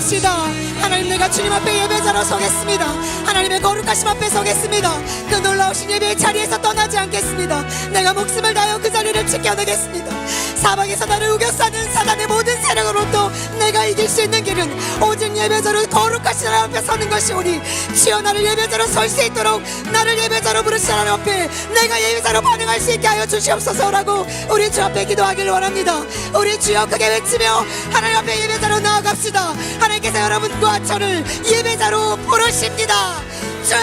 나아갑시다. 하나님, 내가 주님 앞에 예배자로 서겠습니다. 하나님의 거룩하심 앞에 서겠습니다. 그 놀라우신 예배의 자리에서 떠나지 않겠습니다. 내가 목숨을 다하여 그 자리를 지켜내겠습니다. 사방에서 나를 우겨싸는 사단의 모든 세력으로부터 내가 이길 수 있는 길은 오직 예배자로 거룩하신 하나님 앞에 서는 것이오니, 주여 나를 예배자로 설 수 있도록, 나를 예배자로 부르신 하나님 앞에 내가 예배자로 반응할 수 있게 하여 주시옵소서라고 우리 주 앞에 기도하길 원합니다. 우리 주여 크게 외치며 하나님 앞에 예배자로 나아갑시다. 하나님께서 여러분과 저를 예배자로 부르십니다. 주여,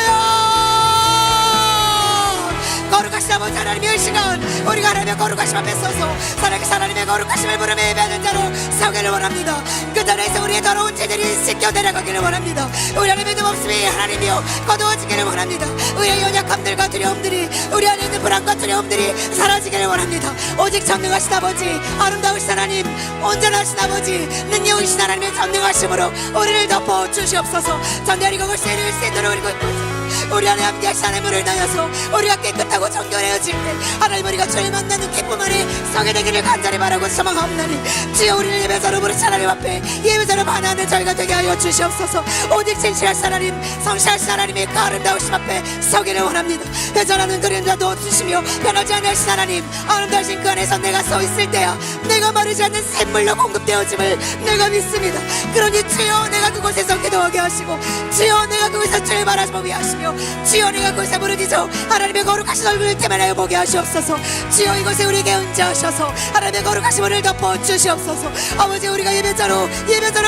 거룩하신 아버지 하나님의 시간, 우리가 하나님의 거룩하심 앞에 서서 살아계신 하나님의 거룩하심을 부르며 예배하는 자로 서기를 원합니다. 그 자리에서 우리의 더러운 죄들이 씻겨 내려가기를 원합니다. 우리 안에 믿음 없음이 하나님이여 거두어지기를 원합니다. 우리의 연약함들과 두려움들이, 우리 안에 있는 불안과 두려움들이 사라지기를 원합니다. 오직 전능하신 아버지, 아름다우신 하나님, 온전하신 아버지, 능력이신 하나님의 전능하심으로 우리를 덮어 주시옵소서. 전대하리 그걸 세를 세도록 우리 안에 함께하신 하나님을 다여서 우리가 깨끗하고 정결해질 때 하나님, 우리가 주를 만나는 기쁨 안에 서게 되기를 간절히 바라고 소망하옵나니, 주여 우리를 예배자로 부르신 하나님 앞에 예배자로 반하는 저희가 되게 하여 주시옵소서. 오직 진실하신 하나님, 성실하신 하나님의 그 아름다우심 앞에 서기를 원합니다. 회전하는 그림자도 없으시며 변하지 않으신 하나님, 아름다우신 그 안에서 내가 서 있을 때야 내가 마르지 않는 샘물로 공급되어짐을 내가 믿습니다. 그러니 주여, 내가 그곳에서 기도하게 하시고, 주여 내가 그곳에서 주를 바라보게 하시며, 주여 내가 그곳에 무르짖어 하나님의 거룩하신 얼굴을 대면하여 보게 하시옵소서. 주여 이곳에 우리에게 은혜하셔서 하나님의 거룩하신 은을 덮어 주시옵소서. 아버지, 우리가 예배자로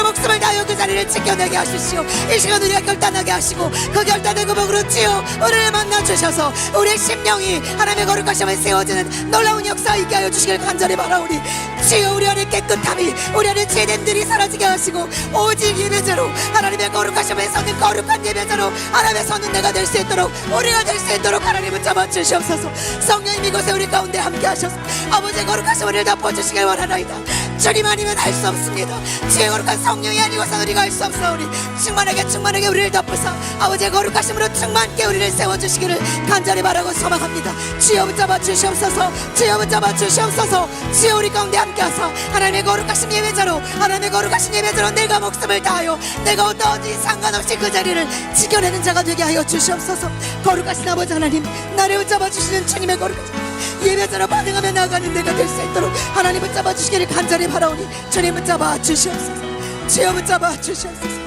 목숨을 다하여 그 자리를 지켜내게 하십시오. 이 시간 우리가 결단하게 하시고, 그 결단의 구멍으로 주여 우리를 만나 주셔서 우리의 심령이 하나님의 거룩하심을 세워지는 놀라운 역사 있게 하여 주시길 간절히 바라오니, 주여 우리 안에 깨끗함이, 우리 안에 죄됨들이 사라지게 하시고, 오직 예배자로 하나님의 거룩하심에 서는 거룩한 예배자로 하나님의 서는 내가 될 수 있도록, 우리가 될 수 있도록 하나님은 잡아주시옵소서. 성령님 이곳에 우리 가운데 함께 하셔서 아버지의 거룩하신 우리를 덮어주시길 원하나이다. 주님 아니면 할 수 없습니다. 주의 거룩한 성령이 아니고서 우리가 할 수 없사오니, 충만하게 우리를 덮으사 아버지의 거룩하심으로 충만케 우리를 세워주시기를 간절히 바라고 소망합니다. 주여 붙잡아 주시옵소서. 주여 붙잡아 주시옵소서. 주여 우리 가운데 함께하사 하나님의 거룩하신 예배자로, 하나님의 거룩하신 예배자로 내가 목숨을 다하여 내가 어떠한지 상관없이 그 자리를 지켜내는 자가 되게 하여 주시옵소서. 거룩하신 아버지 하나님, 나를 붙잡아 주시는 주님의 거룩하신 예배자로 반응하며 나아가는 내가 될 수 있도록 하나님 붙잡아 주시기를 간절히 바라오니, 주님 붙잡아 주시옵소서. 주여 붙잡아 주시옵소서.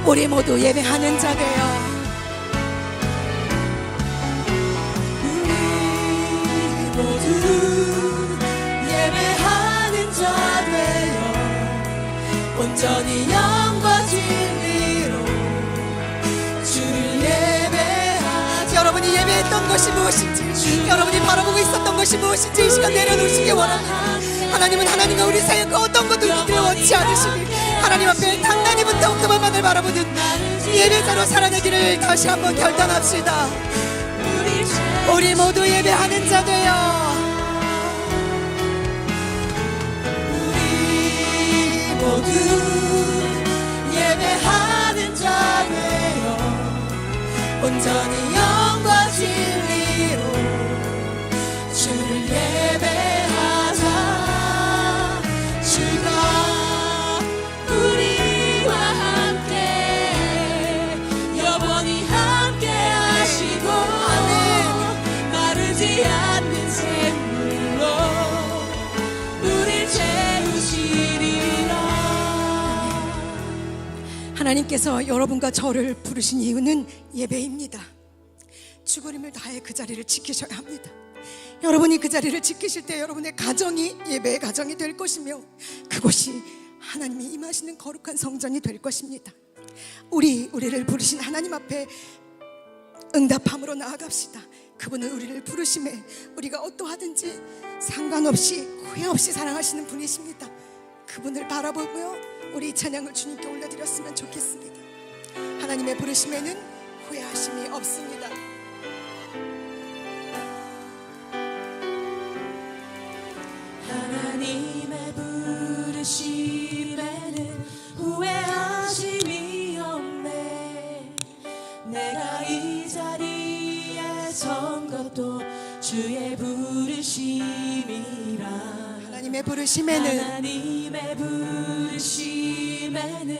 우리 모두 예배하는 자 되어, 우리 모두 예배하는 자 되어 온전히 영과 진리로 주를 예배하자. 여러분이 예배했던 것이 무엇인지, 여러분이 바라보고 있었던 것이 무엇인지 이 시간 내려놓으시기 원합니다. 하나님은 하나님과 우리 사이에 그 어떤 것도 있기를 원치 않으시니, 하나님 앞에 단단히 붙어 그분만을 바라보는 예배자로 살아내기를 다시 한번 결단합시다. 우리 모두 예배하는 자 되어, 우리 모두 예배하는 자 되어 온전히 영과 진리로 주를 예배하자. 주가 우리와 함께 영원히 함께 하시고, 마르지 않는 샘물로 우릴 채우시리라. 하나님께서 여러분과 저를 부르신 이유는 예배입니다. 죽으림을 다해 그 자리를 지키셔야 합니다. 여러분이 그 자리를 지키실 때 여러분의 가정이 예배의 가정이 될 것이며, 그곳이 하나님이 임하시는 거룩한 성전이 될 것입니다. 우리를 부르신 하나님 앞에 응답함으로 나아갑시다. 그분은 우리를 부르심에 우리가 어떠하든지 상관없이 후회 없이 사랑하시는 분이십니다. 그분을 바라보며 우리 찬양을 주님께 올려드렸으면 좋겠습니다. 하나님의 부르심에는 후회하심이 없습니다. 하나님의 부르심에는 후회하심이 없네. 내가 이 자리에 선 것도 주의 부르심이라. 하나님의 하나님의 부르심에는 하나님의 부르심에는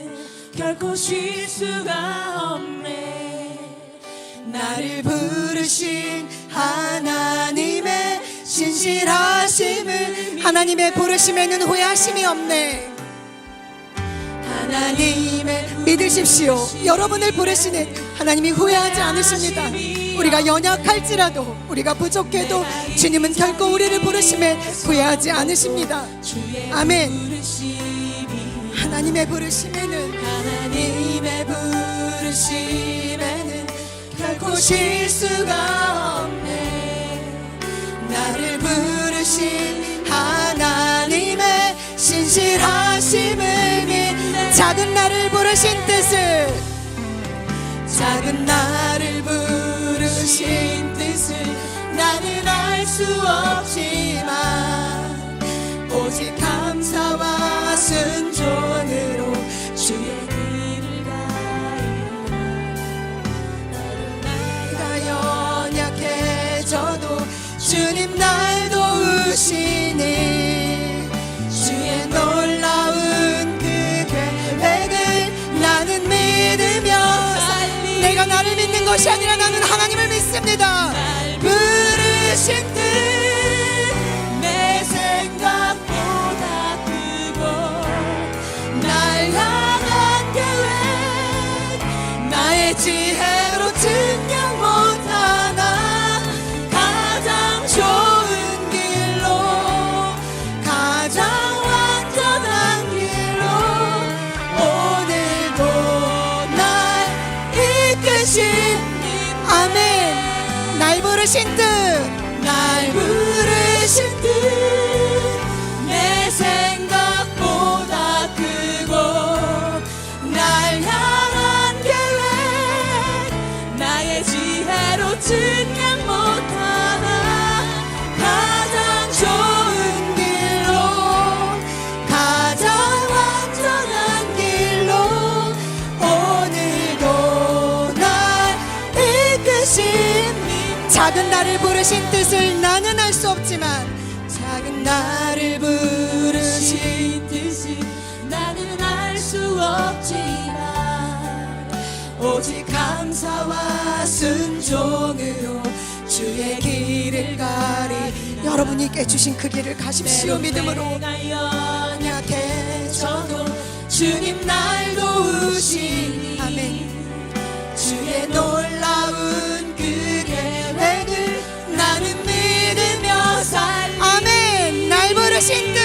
결코 쉴 수가 없네. 나를 부르신 하나님의 신실하심을 하나님의 부르심에는 후회하심이 없네. 하나님의 믿으십시오. 여러분을 부르시는 하나님이 후회하지 않으십니다. 우리가 연약할지라도 우리가 부족해도 주님은 결코 우리를 부르심에 후회하지 않으십니다. 아멘. 하나님의 부르심에는 결코 쉴 수가 없네. 나를 부르신 하나님의 신실하심을 믿네. 작은 나를 부르신 뜻을 나는 알 수 없지만 오직 감사와 순종으로 주의 길을 가리라. 내가 연약해져도 주님 날 도우시니 주의 놀라운 그 계획을 나는 믿으며 내가 나를 믿는 것이 아니라 나는 하나님을 믿습니다. 부르신 뜻 내 생각보다 크고 날 향한 계획 나의 지혜로 증명 못하나 가장 좋은 길로 가장 완전한 길로 오늘도 날 이끄신 아멘. 날 부르신 뜻 내 생각보다 크고 날 향한 계획 나의 지혜로 증명 못하나 가장 좋은 길로 가장 완전한 길로 오늘도 날 이끄신 작은 나를 부르신 뜻을 나는 알 수 없지만 작은 나를 부르신 뜻을 나는 알 수 없지만 오직 감사와 순종으로 주의 길을 가리. 여러분이 깨주신 그 길을 가십시오. 믿음으로. 연약해져도 주님 날 도우시니 아멘. 주의 놀라운 그 계획을 나는 믿으며 살. 아멘. 날 부르신 뜻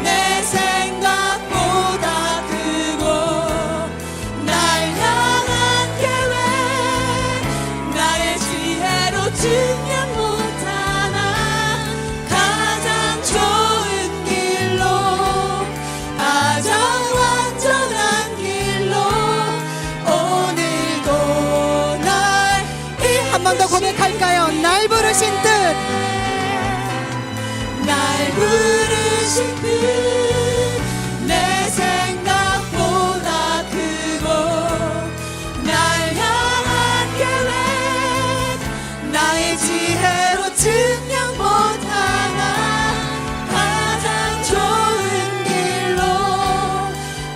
내 생각보다 크고 날 향한 계획 나의 지혜로 증명 못하나 가장 좋은 길로 가장 완전한 길로 오늘도 날 한 번 더 고백할까요? 날 부르신 뜻 내 생각보다 크고 날 향한 계획 나의 지혜로 증명 못하나 가장 좋은 길로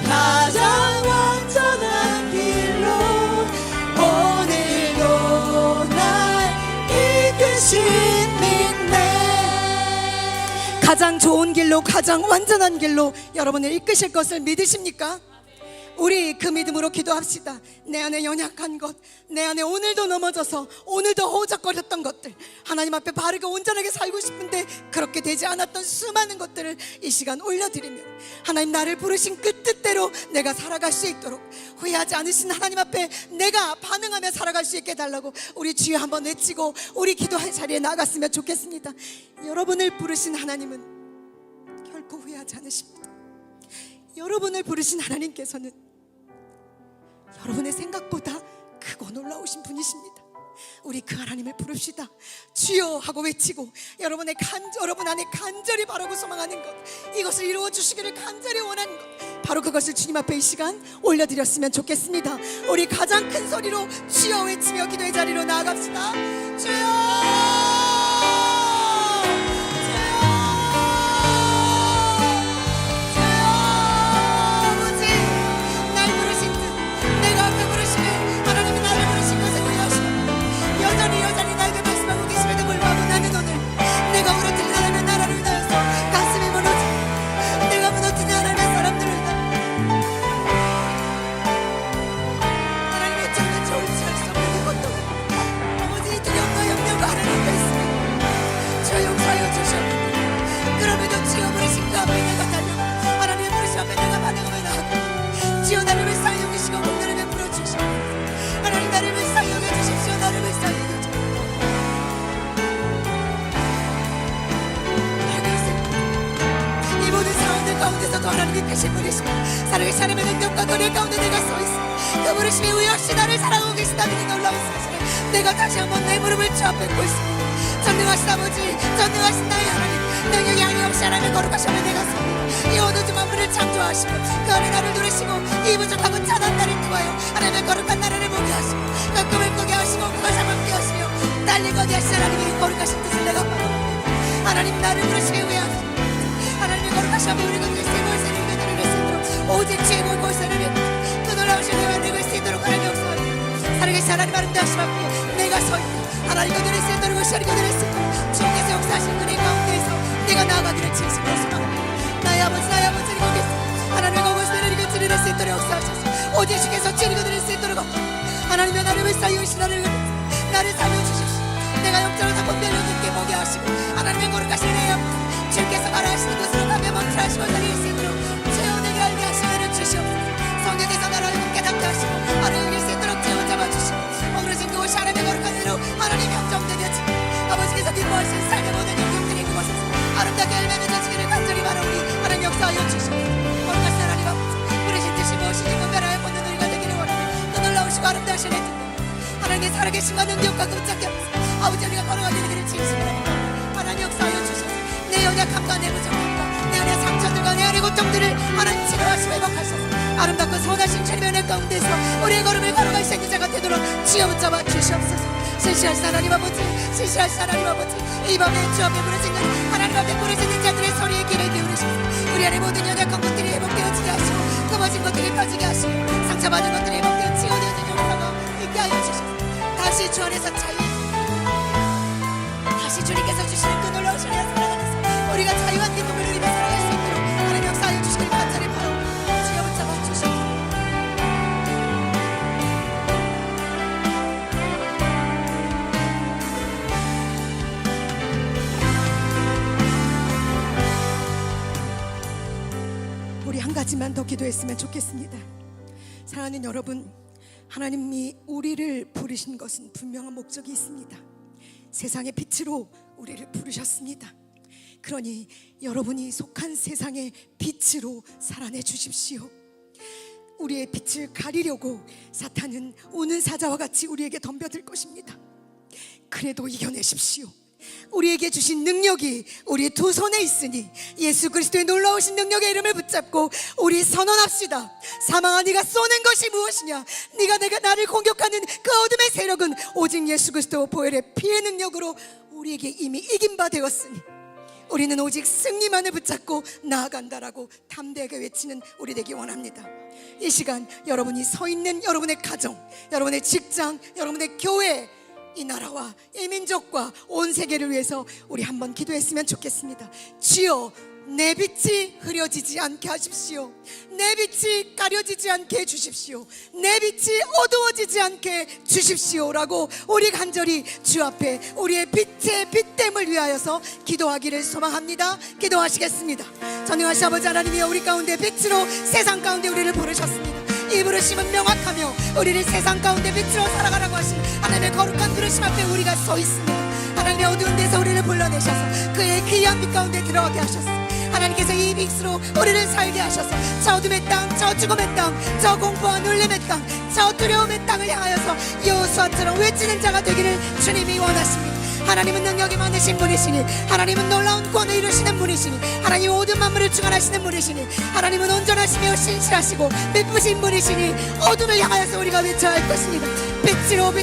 가장 완전한 길로 오늘도 날 이끄신 가장 좋은 길로 가장 완전한 길로 여러분을 이끄실 것을 믿으십니까? 우리 그 믿음으로 기도합시다. 내 안에 연약한 것, 내 안에 오늘도 넘어져서 오늘도 허우적거렸던 것들, 하나님 앞에 바르게 온전하게 살고 싶은데 그렇게 되지 않았던 수많은 것들을 이 시간 올려드리며 하나님 나를 부르신 그 뜻대로 내가 살아갈 수 있도록 후회하지 않으신 하나님 앞에 내가 반응하며 살아갈 수 있게 해달라고 우리 주여 한번 외치고 우리 기도할 자리에 나갔으면 좋겠습니다. 여러분을 부르신 하나님은 결코 후회하지 않으십니다. 여러분을 부르신 하나님께서는 여러분의 생각보다 크고 놀라우신 분이십니다. 우리 그 하나님을 부릅시다. 주여 하고 외치고 여러분 안에 간절히 바라고 소망하는 것, 이것을 이루어 주시기를 간절히 원하는 것, 바로 그것을 주님 앞에 이 시간 올려드렸으면 좋겠습니다. 우리 가장 큰 소리로 주여 외치며 기도의 자리로 나아갑시다. 주여. 있어도 하나님이 크신 분이시고 사랑의 하나님의 능력과 노래 가운데 내가 서 있어 그 부르심이 우리 역시 나를 사랑하고 계시다는 이 놀라운 사실에 내가 다시 한번 내 무릎을 주 앞에 꿇습니다. 전능하신 아버지, 전능하신 나의 하나님, 능력이 아니없이 하나님의 거룩하심을 내가 섭니다. 이 어두운 만물을 창조하시고 그 안에 나를 누리시고 이 부족하고 찬한 나를 통하여 하나님의 거룩한 나라를 보게 하시고 그 꿈을 꾸게 하시고 그걸 잡게 하시며 달리고 하신 하나님의 거룩하신 뜻을 내가 바라봅니다. 하나님 나를 부르시기 위해 하나님의 거룩하신 앞에 우리가 위해 세월세를 이겨드릴 수 있도록 오직 최고의 골세를 그 놀라우신 내가 내걸 수 있도록 하나님 역사하옵니다. 사랑하신 하나님 아름다우신 앞에 내가 서 있고 하나님과 드릴 수 있도록 시간이 드릴 수 있도록 주께서 역사하신 은혜 가운데에서 내가 나아가기를 진심으로 소망합니다. 나의 아버지를 거기서 하나님의 거룩하신 이겨 드릴 수 있도록 역사하셔서 오직 주께서 치르고 드릴 수 있도록 하나님의 나를 사유하신 나를 살려주십시오. 내가 영적으로 다 분별을 늦게 보게 하시고 하나님의 거룩하신 내 영혼 주께서 말하시는 것으로 가며 멈춰하시고 드릴 수 있도록 채워내게 알게 하시면 주시옵소서. 성령께서 나를 깨닫게 하시고 하나님 이길 수 있도록 채워 잡아주시고 어그러진 그곳이 하나님의 거룩한 대로 하나님의 형정되었지 아버지께서 기뻐하신 삶의 모든 영역들이 그곳에서 아름답게 열매 맺어지기를 간절히 바라오니 하나님 역사하여 주시옵소서. 거룩하신 하나님 아버지 부르신 뜻이 무엇인지 분별하여 걷는 우리가 되기를 원하며 또 놀라우시고 아름다우신 의 하나님의 살아계신과 능력과 끔찍함 아버지 우리가 걸어가게 되기를 진심으로 하나님 역사하여 주시옵소서. 내 연약함과 내 부족함과 내 안의 상처들과 내 안의 고통들을 하나님 치료하시고 회복하셔서 아름답고 선하신 주님의 은혜 가운데서 우리의 걸음을 걸어갈 수 있는 자가 되도록 지어붙잡아 주시옵소서. 신실하신 하나님 아버지, 신실하신 하나님 아버지, 이 밤에 주 앞에 부르짖는 하나님 앞에 부르짖는 자들의 소리에 귀를 기울이시옵소서. 우리 안에 모든 연약한 것들이 회복되어지게 하시고 끊어진 것들이 펴지게 하시고 상처받은 것들이 회복되어 치유되는 역사가 있게 하여 주시옵소서. 다시 주 안에서 다시 주님께서 주시는 그 놀라우신 은혜와 사랑 안에서 우리가 자유한 기쁨을 누리며 살아갈 수 있도록 하나님 역사하여 주시길 간절히 바라옵니다. 주여 붙잡아 주시옵소서. 우리 한 가지만 더 기도했으면 좋겠습니다. 사랑하는 여러분, 하나님이 우리를 부르신 것은 분명한 목적이 있습니다. 세상의 빛으로 우리를 부르셨습니다. 그러니 여러분이 속한 세상의 빛으로 살아내 주십시오. 우리의 빛을 가리려고 사탄은 우는 사자와 같이 우리에게 덤벼들 것입니다. 그래도 이겨내십시오. 우리에게 주신 능력이 우리 두 손에 있으니 예수 그리스도의 놀라우신 능력의 이름을 붙잡고 우리 선언합시다. 사망아 네가 쏘는 것이 무엇이냐? 네가 나를 공격하는 그 어둠의 세력은 오직 예수 그리스도 보혈의 피의 능력으로 우리에게 이미 이긴 바 되었으니 우리는 오직 승리만을 붙잡고 나아간다라고 담대하게 외치는 우리 되기 원합니다. 이 시간 여러분이 서 있는 여러분의 가정, 여러분의 직장, 여러분의 교회, 이 나라와 이 민족과 온 세계를 위해서 우리 한번 기도했으면 좋겠습니다. 주여 내 빛이 흐려지지 않게 하십시오. 내 빛이 가려지지 않게 해주십시오. 내 빛이 어두워지지 않게 주십시오라고 우리 간절히 주 앞에 우리의 빛의 빛됨을 위하여서 기도하기를 소망합니다. 기도하시겠습니다. 전능하신 아버지 하나님이여 우리 가운데 빛으로 세상 가운데 우리를 부르셨습니다. 이 부르심은 명확하며 우리를 세상 가운데 빛으로 살아가라고 하신 하나님의 거룩한 부르심 앞에 우리가 서 있습니다. 하나님의 어두운 데서 우리를 불러내셔서 그의 귀한 빛 가운데 들어가게 하셨어. 하나님께서 이 빛으로 우리를 살게 하셔서 저 어둠의 땅, 저 죽음의 땅, 저 공포와 눌림의 땅, 저 두려움의 땅을 향하여서 여호수아처럼 외치는 자가 되기를 주님이 원하십니다. 하나님은 능력이 많으신 분이시니 하나님은 놀라운 권을 이루시는 분이시니 하나님은 모든 만물을 주관하시는 분이시니 하나님은 온전하시며 신실하시고 미쁘신 분이시니 어둠을 향하여서 우리가 외쳐야 할 것입니다. 빛으로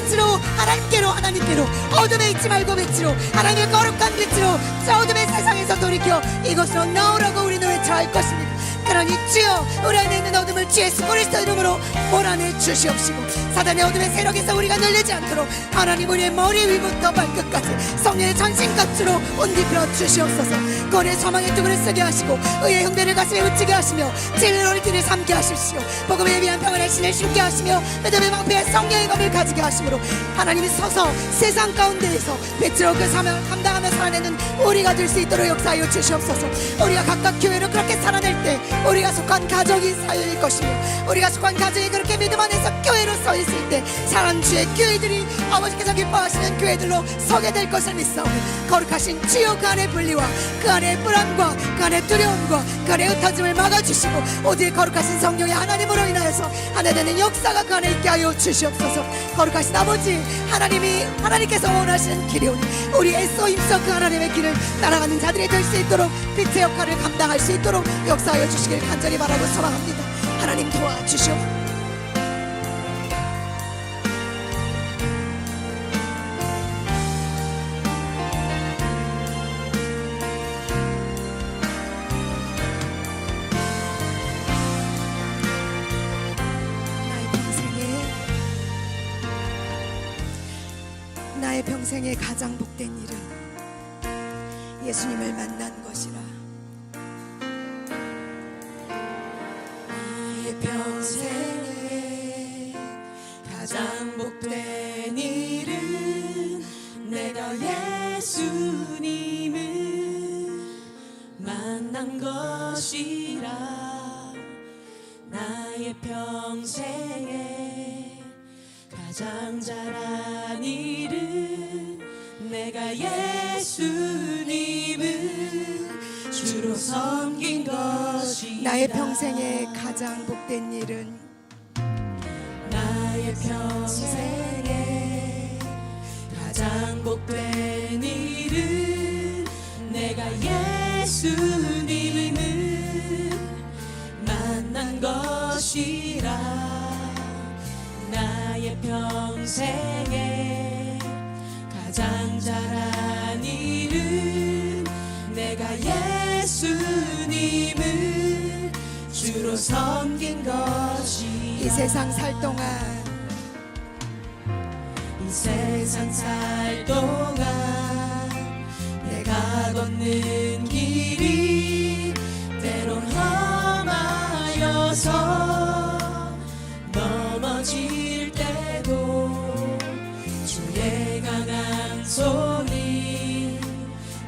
하나님께로 어둠에 있지 말고 빛으로 하나님의 거룩한 빛으로 저 어둠의 세상에서 돌이켜 이곳으로 나오라고 우리는 외쳐야 할 것입니다. 그러니 주여 우리 안에 있는 어둠을 주 예수 그리스도 이름으로 몰아내 주시옵시고 사단의 어둠의 세력에서 우리가 눌리지 않도록 하나님 우리의 머리 위부터 발끝까지 성령의 전신갑주로 온기필어 주시옵소서. 거리의 소망의 두구를 쓰게 하시고 의의 흉배를 가슴에 붙이게 하시며 진리의 길을 삼게 하십시오. 복음에 위한 평안의 신을 심게 하시며 믿음의 방패에 성령의 검을 가지게 하심으로 하나님이 서서 세상 가운데에서 빛으로 그 사명을 감당하며 살아내는 우리가 될 수 있도록 역사하여 주시옵소서. 우리가 각각 교회로 그렇게 살아낼 때 우리가 속한 가정이 살릴 것이며 우리가 속한 가정이 그렇게 믿음 안에서 교회로 서 있을 때 사랑하는 주의 교회들이 아버지께서 기뻐하시는 교회들로 서게 될 것을 믿사오니 거룩하신 주여 그 안에 분리와 그 안에 불안과 그 안에 두려움과 그 안에 흩어짐을 막아주시고 오직 거룩하신 성령의 하나님으로 인하여서 하나 되는 역사가 그 안에 있게 하여 주시옵소서. 거룩하신 아버지 하나님께서 원하시는 길이 오니 우리 애써 힘써 그 하나님의 길을 따라가는 자들이 될 수 있도록 빛의 역할을 감당할 수 있도록 역사하여 주시길 간절히 바라고 소망합니다. 하나님 도와주시옵소서. 나의 평생에 가장 복된 일은 예수님을 만난 것이라. 나의 평생에 가장 복된 일은 내가 예수님을 만난 것이라. 나의 평생에 가장 잘한 일은 내가 예수님을 주로 섬긴 것이다. 나의 평생에 가장 복된 일은 나의 평생에 가장 복된 일은 내가 예수님을 만난 것이라. 나의 평생에 가장 잘한 일은 내가 예수님을 주로 섬긴 것이. 이 세상 살 동안 내가 걷는 길이 때론 험하여서 넘어질 때도 주의 강한 손이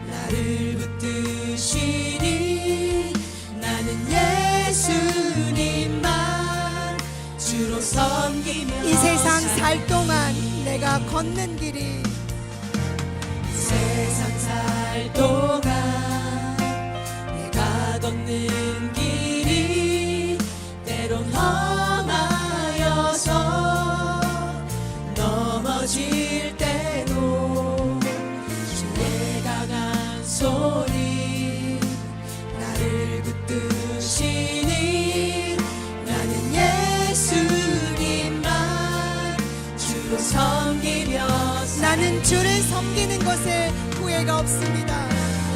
나를 붙드시니 나는 예수님만 주로 섬기며. 이 세상 살 동안 내가 걷는 길이 세상 살 동안 내가 걷는 길이 때론 험하여서 넘어질 때도 주의 강한 손이 나를 붙드시니 나는 예수님만 주로 섬기며. 나는 주를 섬기는 것에 후회가 없습니다.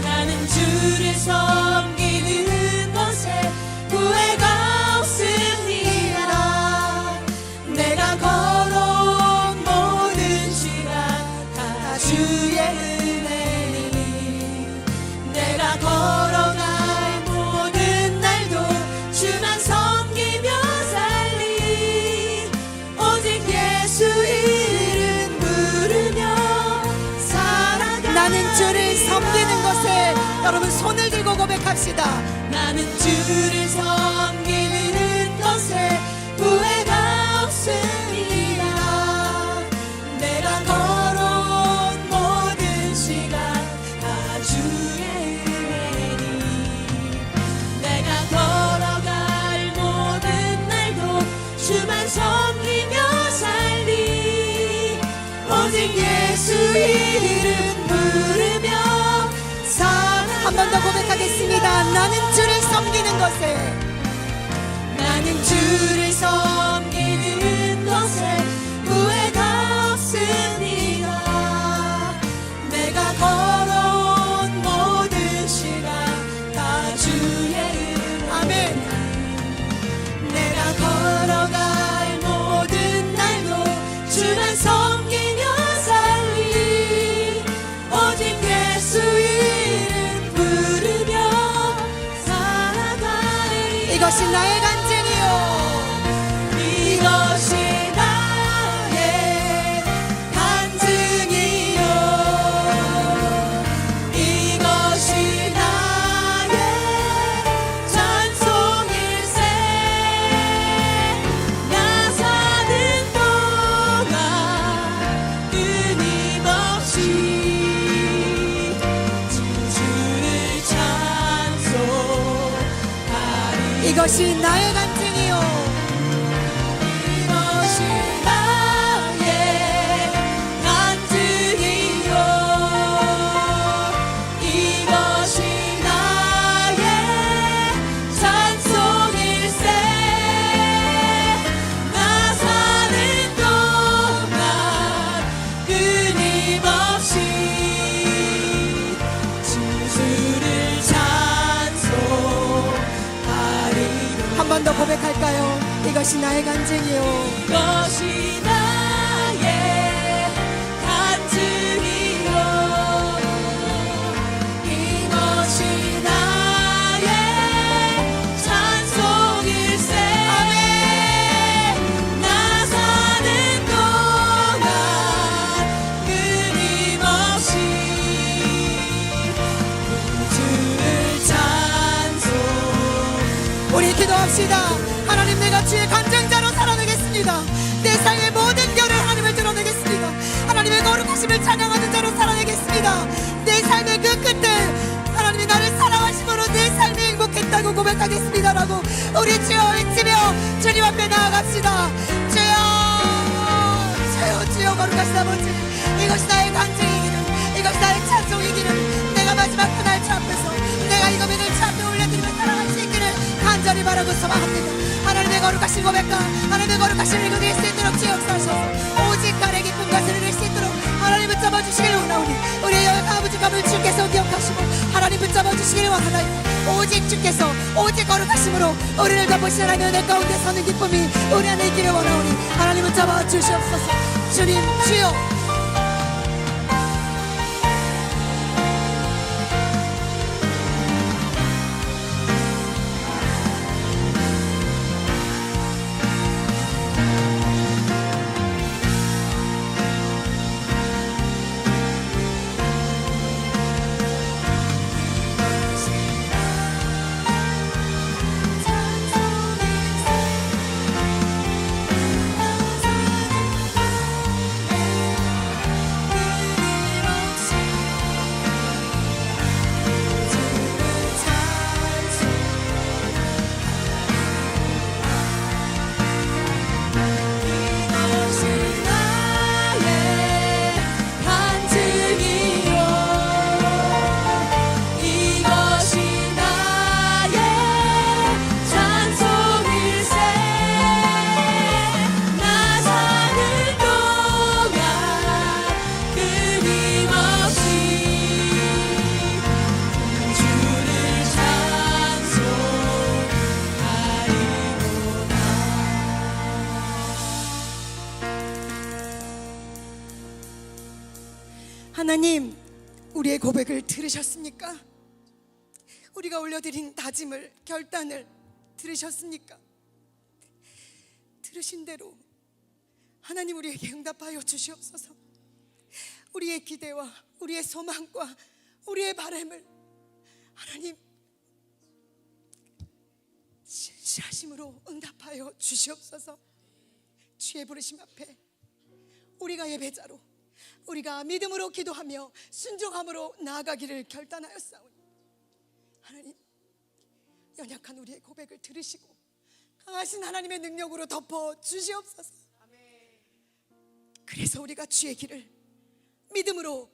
나는 주를 섬기는 것에 후회가 없습니다. 내가 걸어온 모든 시간 다 주의 은혜니 내가 걸어갈 모든 날도 주만 섬기며 살리. 오직 예수 이름 부르며 살아가. 나는 주를 섬기는 것에 여러분 손을 들고 고백합시다. 나는 주를 섬기는 것에 후회가 없습니다. 내가 걸어온 모든 시간 다 주의 은혜니 내가 걸어갈 모든 날도 주만 섬기며 살리. 오직 예수 이름 부르며 살아가. 한 번 더 고백하겠습니다. 나는 주를 섬기는 것에 나는 주를 섬기는 것에 후회가 없습니다. 내가 걸어온 모든 시간 다 주의 은혜. 아멘. 내가 걸어갈 모든 날도 주만 섬기며 살리. 오직 예수 이름 부르며 살아가리. 이것이 나의 간증이요. 이것이 나의 간증이요. 이것이 나의 찬송이요. 이것이 나의 간증이요 이것이 나의 간증이요 이것이 나의 찬송일세 나 사는 동안 끊임없이 주를 찬송하리로 한 번 더 고백할까요? 이것이 나의 간증이요 이것이 나의 간증이요 이것이 나의 찬송일세 나 사는 동안 끊임없이 주를 찬송 우리 기도합시다. 하나님, 내가 주의 간증자로 살아내겠습니다. 내 삶의 모든 결을 하나님을 드러내겠습니다. 하나님의 거룩하심을 찬양하는 자로 살아내겠습니다. 내 삶의 그 끝에 하나님이 나를 사랑하심으로 내 삶이 행복했다고 고백하겠습니다라고 우리 주여 외치며 주님 앞에 나아갑시다. 주여, 주여, 주여, 거룩하신 아버지, 이것이 나의 간증이기를, 이것이 나의 찬송이기를, 내가 마지막 그날 주 앞에서 내가 이거 믿을 주 앞에 올려드리며 살아갈 수 있기를 간절히 바라고 소망합니다. 하나님의 거룩하신 고백과 하나님의 거룩하신 읽어드릴 수 있도록 주여 역사하셔서 오직 나의 기쁨 것을 이룰 수 있도록 하나님 붙잡아 주시길 원하오니 우리의 여호와 아버지감을 주께서 기억하시고 하나님 붙잡아 주시길 원하나이다. 오직 주께서 오직 거룩하심으로 우리를 덮으신 하나님의 은혜 가운데 서는 기쁨이 우리 안에 있기를 원하오니 하나님 붙잡아 주시옵소서. 주님 주여, 하나님, 우리의 고백을 들으셨습니까? 우리가 올려드린 다짐을, 결단을 들으셨습니까? 들으신 대로 하나님 우리에게 응답하여 주시옵소서. 우리의 기대와 우리의 소망과 우리의 바람을 하나님 진실하심으로 응답하여 주시옵소서. 주의 부르심 앞에 우리가 예배자로, 우리가 믿음으로 기도하며 순종함으로 나아가기를 결단하였사오니 하나님, 연약한 우리의 고백을 들으시고 강하신 하나님의 능력으로 덮어 주시옵소서. 그래서 우리가 주의 길을 믿음으로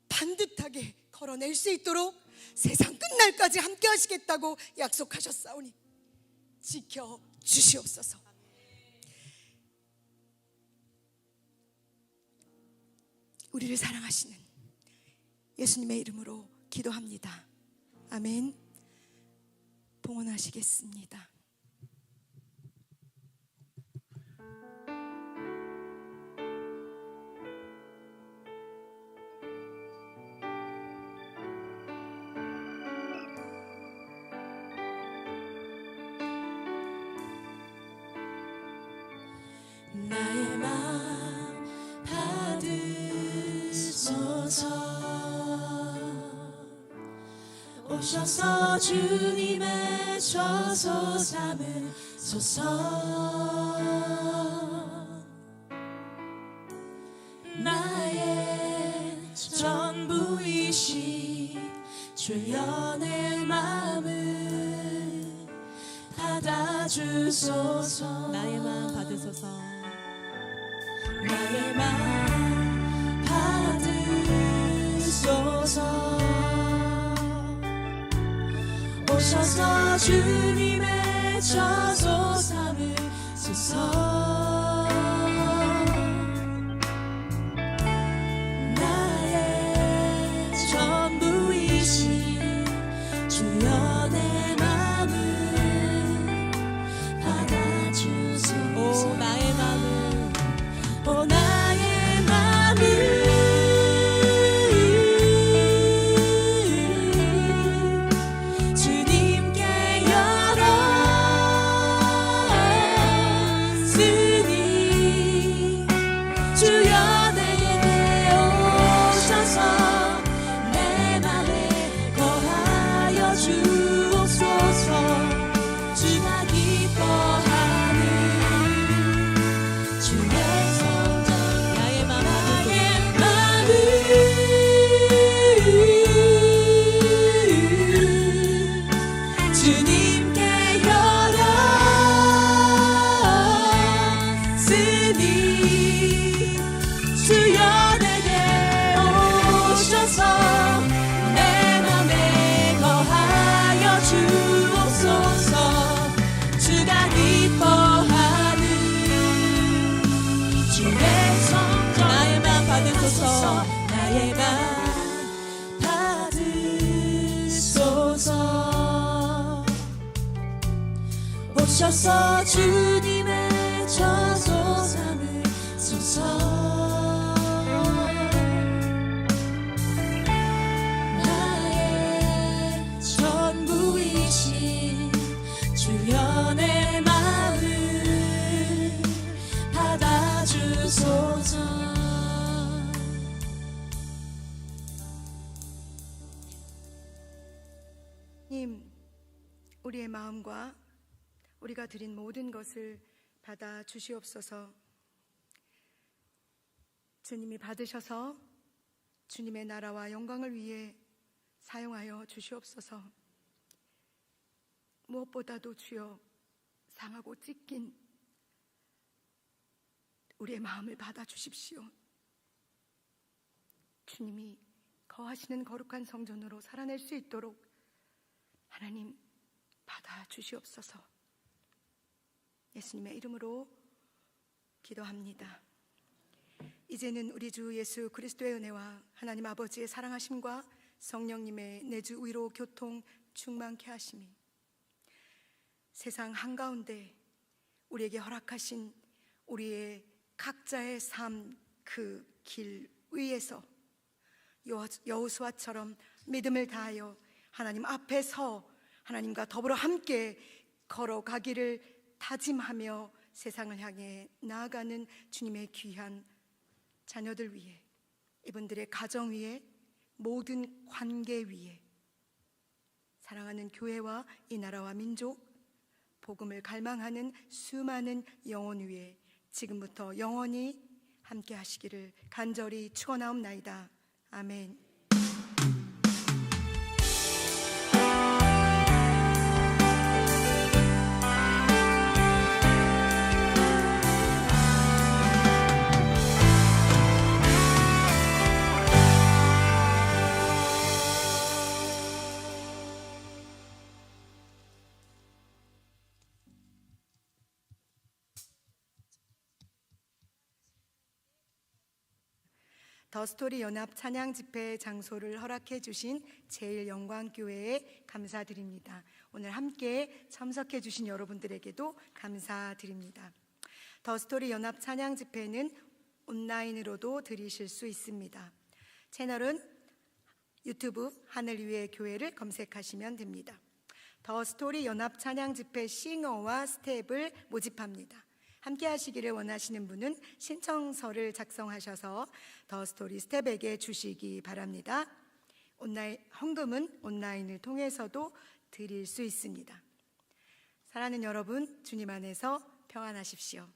반듯하게 걸어낼 수 있도록 세상 끝날까지 함께 하시겠다고 약속하셨사오니 지켜 주시옵소서. 우리를 사랑하시는 예수님의 이름으로 기도합니다. 아멘. 봉헌하시겠습니다. 나의 마음 받으소서. 오셔서 주님의 저소 삼으소서. 나의 전부이신 주여 내 마음을 받아주소서. 나의 마음 받으소서. 나의 마음 받으소서. 오셔서 주님의 저소 삼으소서. 나의 전부이신 주여 내 마음을 받아주소서. 오 나의 마음을 오 나의 마음을 주님께 열었으니 주여 내게 오셔서 내 맘에 거하여 주옵소서. 주가 기뻐하는 주의 성전 나의 마음 주님께 열었으니 주여 내게 오셔서 내 맘에 거하여 주옵소서. 주가 기뻐하는 주의 성전 나의 마음 받으소서. 나의 마음 받으소서. 오셔서 주님의 저소 삼으소서. 나의 전부이신 주여 내 마음을 받아주소서. 님, 우리의 마음과 우리가 드린 모든 것을 받아 주시옵소서. 주님이 받으셔서 주님의 나라와 영광을 위해 사용하여 주시옵소서. 무엇보다도 주여 상하고 찢긴 우리의 마음을 받아 주십시오. 주님이 거하시는 거룩한 성전으로 살아낼 수 있도록 하나님 받아 주시옵소서. 예수님의 이름으로 기도합니다. 이제는 우리 주 예수 그리스도의 은혜와 하나님 아버지의 사랑하심과 성령님의 내주 위로 교통 충만케 하심이 세상 한가운데 우리에게 허락하신 우리의 각자의 삶 그 길 위에서 여호수아처럼 믿음을 다하여 하나님 앞에 서 하나님과 더불어 함께 걸어가기를 다짐하며 세상을 향해 나아가는 주님의 귀한 자녀들 위해, 이분들의 가정 위에, 모든 관계 위에, 사랑하는 교회와 이 나라와 민족, 복음을 갈망하는 수많은 영혼 위에 지금부터 영원히 함께 하시기를 간절히 축원하옵나이다. 아멘. 더스토리 연합 찬양 집회 장소를 허락해 주신 제일영광교회에 감사드립니다. 오늘 함께 참석해 주신 여러분들에게도 감사드립니다. 더스토리 연합 찬양 집회는 온라인으로도 들으실 수 있습니다. 채널은 유튜브 하늘 위의 교회를 검색하시면 됩니다. 더스토리 연합 찬양 집회 싱어와 스텝을 모집합니다. 함께 하시기를 원하시는 분은 신청서를 작성하셔서 더스토리 스텝에게 주시기 바랍니다. 헌금은 온라인을 통해서도 드릴 수 있습니다. 사랑하는 여러분, 주님 안에서 평안하십시오.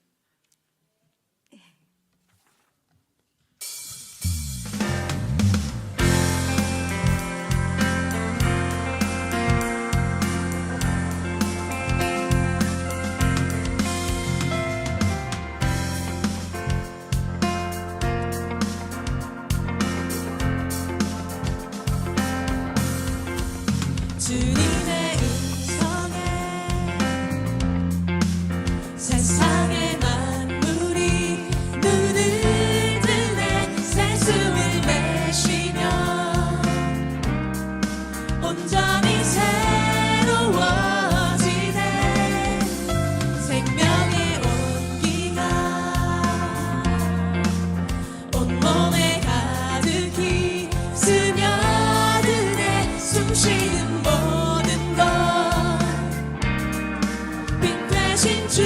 주님의 음성에 세상의 만물이 눈을 뜨네 새 숨을 내쉬며 온전히 새로워지네 생명의 온기가 온몸에 가득히 스며드네 숨쉬는 모든 것 빛 대신 주